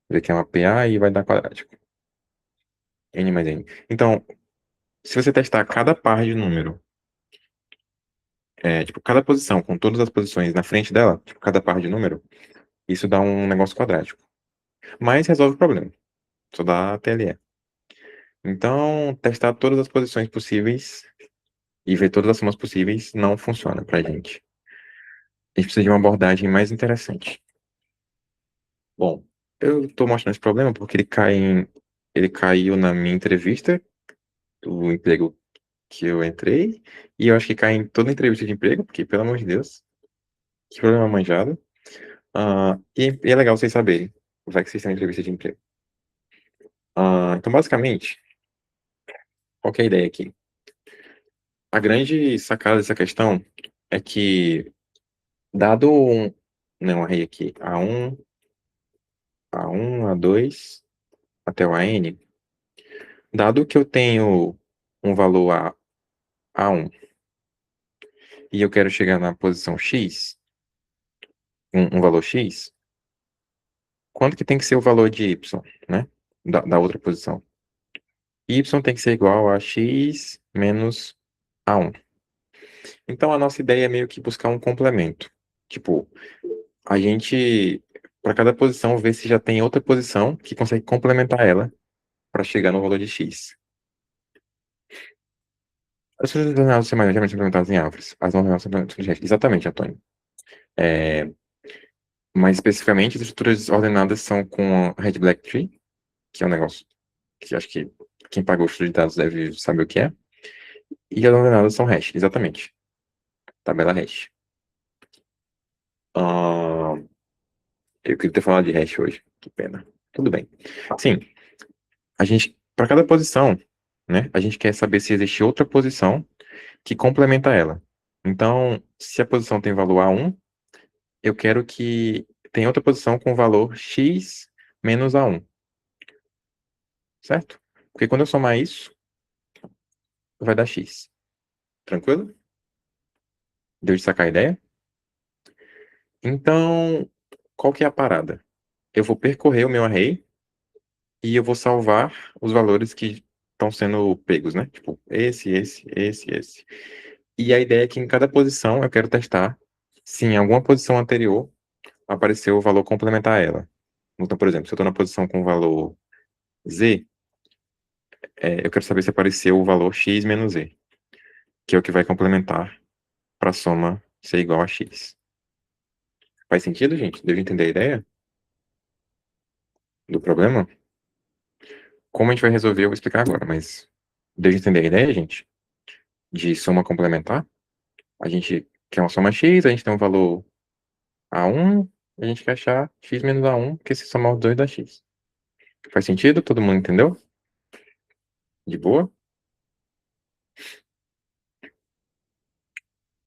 Speaker 1: ver que é uma PA e vai dar quadrático. N mais N. Então, se você testar cada par de número, tipo, cada posição, com todas as posições na frente dela, tipo, cada par de número, isso dá um negócio quadrático. Mas resolve o problema. Só dá TLE. Então, testar todas as posições possíveis e ver todas as somas possíveis não funciona pra gente. A gente precisa de uma abordagem mais interessante. Bom, eu estou mostrando esse problema porque ele caiu na minha entrevista do emprego que eu entrei, e eu acho que cai em toda entrevista de emprego, porque, pelo amor de Deus, que problema manjado. E é legal vocês saberem, vai que vocês têm uma entrevista de emprego. Então, basicamente, qual que é a ideia aqui? A grande sacada dessa questão é que, dado um array aqui, A1, A2, até o AN, dado que eu tenho um valor A1 e eu quero chegar na posição X, um valor X, quanto que tem que ser o valor de Y, né? Da outra posição? Y tem que ser igual a X menos A1. Então a nossa ideia é meio que buscar um complemento. Tipo, a gente, para cada posição, ver se já tem outra posição que consegue complementar ela para chegar no valor de X. As estruturas ordenadas são geralmente implementadas em árvores. As não ordenadas são implementadas em gestos. Exatamente, Antônio. É, mais especificamente, as estruturas ordenadas são com a Red Black Tree, que é um negócio que acho que quem pagou o estudo de dados deve saber o que é. E as não ordenadas são hash, exatamente. Tabela hash. Ah, eu queria ter falado de hash hoje. Que pena. Tudo bem. Sim, para cada posição, né, a gente quer saber se existe outra posição que complementa ela. Então, se a posição tem valor A1, eu quero que tenha outra posição com valor X menos A1. Certo? Porque quando eu somar isso, vai dar X. Tranquilo? Deu de sacar a ideia? Então, qual que é a parada? Eu vou percorrer o meu array e eu vou salvar os valores que estão sendo pegos, né? Tipo, esse. E a ideia é que em cada posição eu quero testar se em alguma posição anterior apareceu o valor complementar a ela. Então, por exemplo, se eu estou na posição com o valor Z, eu quero saber se apareceu o valor X menos Z, que é o que vai complementar para a soma ser igual a X. Faz sentido, gente? Deu de entender a ideia do problema? Como a gente vai resolver, eu vou explicar agora, mas deu de entender a ideia, gente? De soma complementar? A gente quer uma soma X, a gente tem um valor A1, a gente quer achar X menos A1, porque se somar os dois dá X. Faz sentido? Todo mundo entendeu? De boa?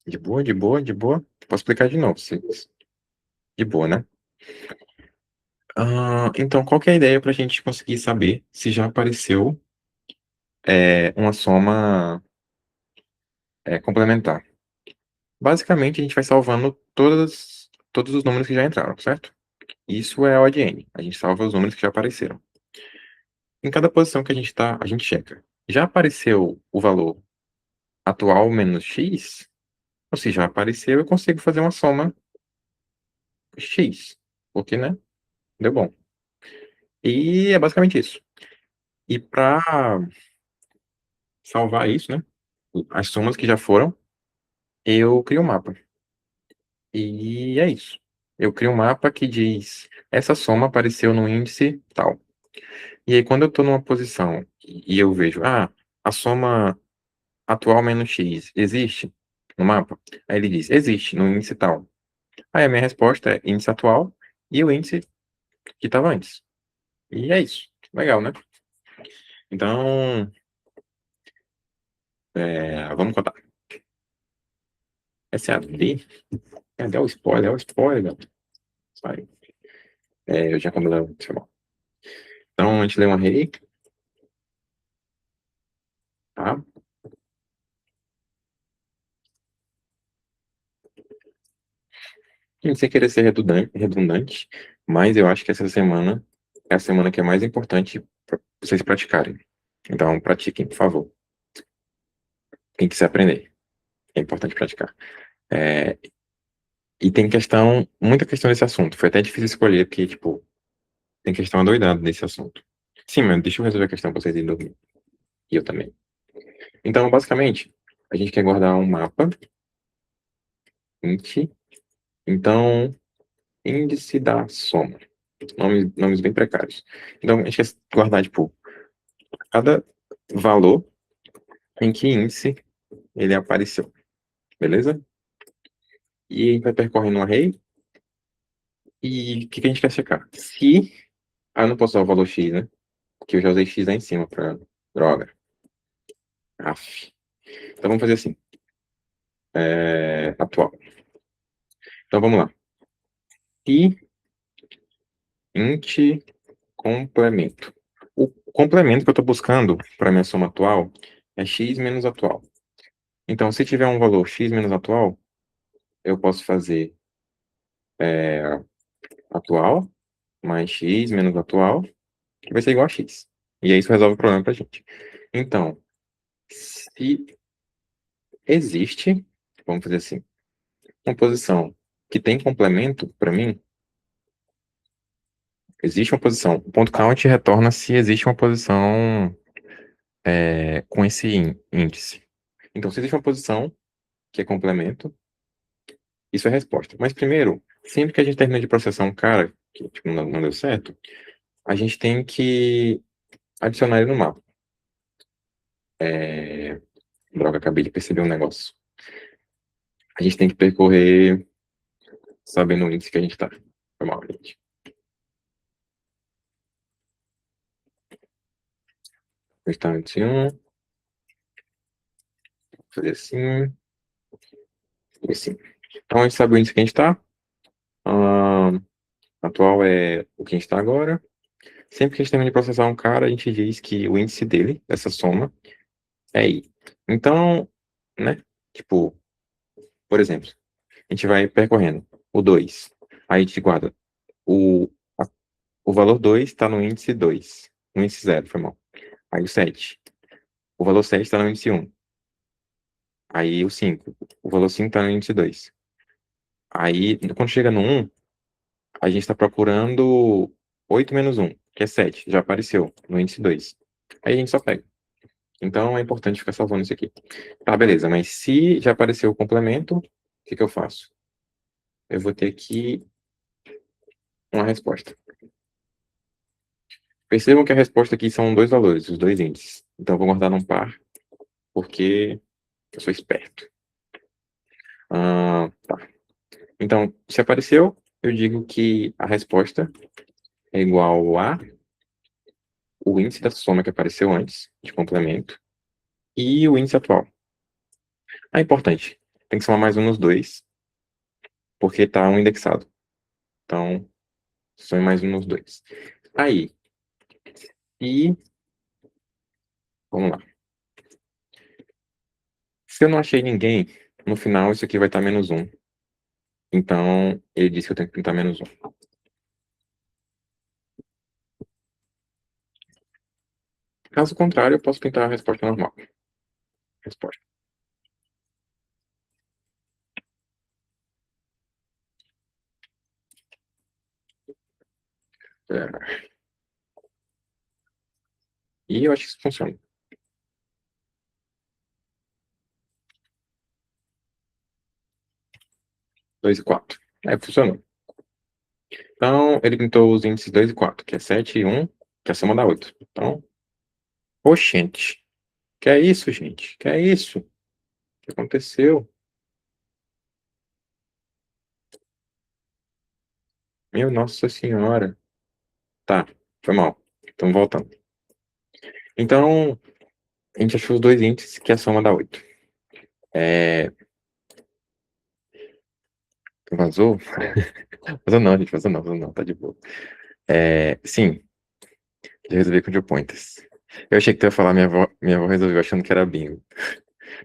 Speaker 1: De boa, de boa, de boa? Posso explicar de novo, de boa, né? Então, qual que é a ideia para a gente conseguir saber se já apareceu uma soma complementar? Basicamente, a gente vai salvando todos os números que já entraram, certo? Isso é O de n. A gente salva os números que já apareceram. Em cada posição que a gente está, a gente checa. Já apareceu o valor atual menos x? Ou se já apareceu, eu consigo fazer uma soma x. Porque, né? Deu bom. E é basicamente isso. E para salvar isso, né? As somas que já foram, eu crio um mapa. E é isso. Eu crio um mapa que diz, essa soma apareceu no índice tal. E aí, quando eu estou numa posição e eu vejo, a soma atual menos x existe no mapa? Aí ele diz, existe, no índice tal. Aí a minha resposta é índice atual e o índice que estava antes. E é isso. Legal, né? Então, vamos contar. Essa é a D. É o spoiler, galera. Sai. Eu já combinei. Então, a gente lê um array, tá? Sem querer ser redundante, mas eu acho que essa semana é a semana que é mais importante para vocês praticarem. Então, pratiquem, por favor. Quem quiser aprender, é importante praticar. É, e tem muita questão desse assunto. Foi até difícil escolher, porque, tipo, tem questão adoidada desse assunto. Sim, mas deixa eu resolver a questão para vocês irem dormir. E eu também. Então, basicamente, a gente quer guardar um mapa, int, então, índice da soma. Nomes bem precários. Então, a gente quer guardar, tipo, cada valor em que índice ele apareceu, beleza? E a gente vai percorrendo um array e o que a gente quer checar? Se... eu não posso usar o valor x, né? Porque eu já usei x lá em cima pra... Droga. Aff. Então vamos fazer assim. Atual. Então vamos lá. Se int complemento. O complemento que eu estou buscando para minha soma atual é x menos atual. Então, se tiver um valor x menos atual, eu posso fazer atual mais x menos atual, que vai ser igual a x. E aí isso resolve o problema pra gente. Então, se existe, vamos fazer assim, uma posição que tem complemento para mim, existe uma posição. O ponto count retorna se existe uma posição com esse índice. Então, se existe uma posição que é complemento, isso é resposta. Mas primeiro, sempre que a gente termina de processar um cara que tipo, não deu certo, a gente tem que adicionar ele no mapa. Droga, acabei de perceber um negócio. A gente tem que percorrer sabendo o índice que a gente tá. Foi mal, gente. A gente tá no índice 1, fazer assim, e assim. Então a gente sabe o índice que a gente tá. Ah, atual é o que a gente tá agora. Sempre que a gente termina de processar um cara, a gente diz que o índice dele, dessa soma, é I. Então, né? Tipo, por exemplo, a gente vai percorrendo o 2. Aí a gente guarda o, a- o valor 2 está no índice 2. No índice 0, foi mal. Aí o 7. O valor 7 está no índice 1. Aí o 5. O valor 5 está no índice 2. Aí, quando chega no 1, a gente está procurando 8 menos 1, que é 7. Já apareceu no índice 2. Aí a gente só pega. Então é importante ficar salvando isso aqui. Tá, beleza. Mas se já apareceu o complemento, o que eu faço? Eu vou ter aqui uma resposta. Percebam que a resposta aqui são dois valores, os dois índices. Então eu vou guardar num par, porque eu sou esperto. Tá. Então, se apareceu, eu digo que a resposta é igual a o índice da soma que apareceu antes, de complemento, e o índice atual. Importante, tem que somar mais um nos dois, porque está um indexado. Então, some mais um nos dois. Aí, e vamos lá. Se eu não achei ninguém, no final isso aqui vai estar menos um. Então, ele disse que eu tenho que pintar menos um. Caso contrário, eu posso pintar a resposta normal. Resposta. É, e eu acho que isso funciona. 2 e 4. Aí funcionou. Então, ele pintou os índices 2 e 4, que é 7 e 1, que é a soma dá 8. Então, oxente. Que é isso, gente? Que é isso? O que aconteceu? Meu Nossa Senhora. Tá, foi mal. Então, voltando. Então, a gente achou os dois índices, que é a soma dá 8. É... Vazou? Vazou não, gente. Vazou não. Tá de boa. Sim, já resolvi com o pointers. Eu achei que tu ia falar minha avó resolveu achando que era bingo.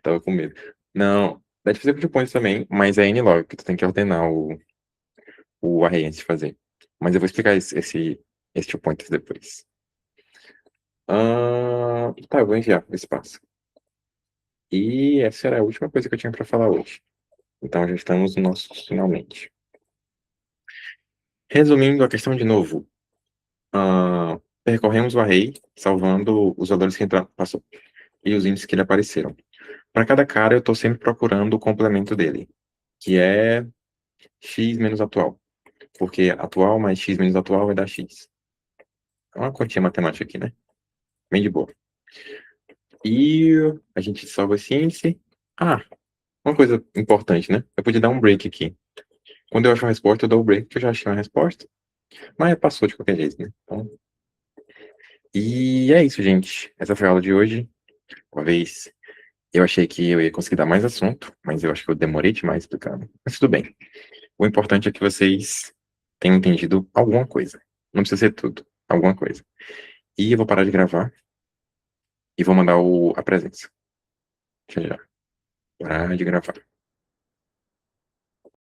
Speaker 1: Tava com medo. Não, dá de fazer com o pointers também, mas é Nlog, que tu tem que ordenar o array antes de fazer. Mas eu vou explicar esse two pointers depois. Tá, eu vou enviar esse passo. E essa era a última coisa que eu tinha para falar hoje. Então já estamos no nosso finalmente. Resumindo a questão de novo, percorremos o array, salvando os valores que passou e os índices que lhe apareceram. Para cada cara, eu estou sempre procurando o complemento dele, que é x menos atual. Porque atual mais x menos atual vai dar x. É uma continha matemática aqui, né? Bem de boa. E a gente salva esse índice. Uma coisa importante, né? Eu podia dar um break aqui. Quando eu acho uma resposta, eu dou o break, que eu já achei uma resposta. Mas passou de qualquer jeito, né? Então... E é isso, gente. Essa foi a aula de hoje. Uma vez eu achei que eu ia conseguir dar mais assunto, mas eu acho que eu demorei demais explicando. Mas tudo bem. O importante é que vocês tenham entendido alguma coisa. Não precisa ser tudo, alguma coisa. E eu vou parar de gravar e vou mandar a presença. Já já. Parar de gravar.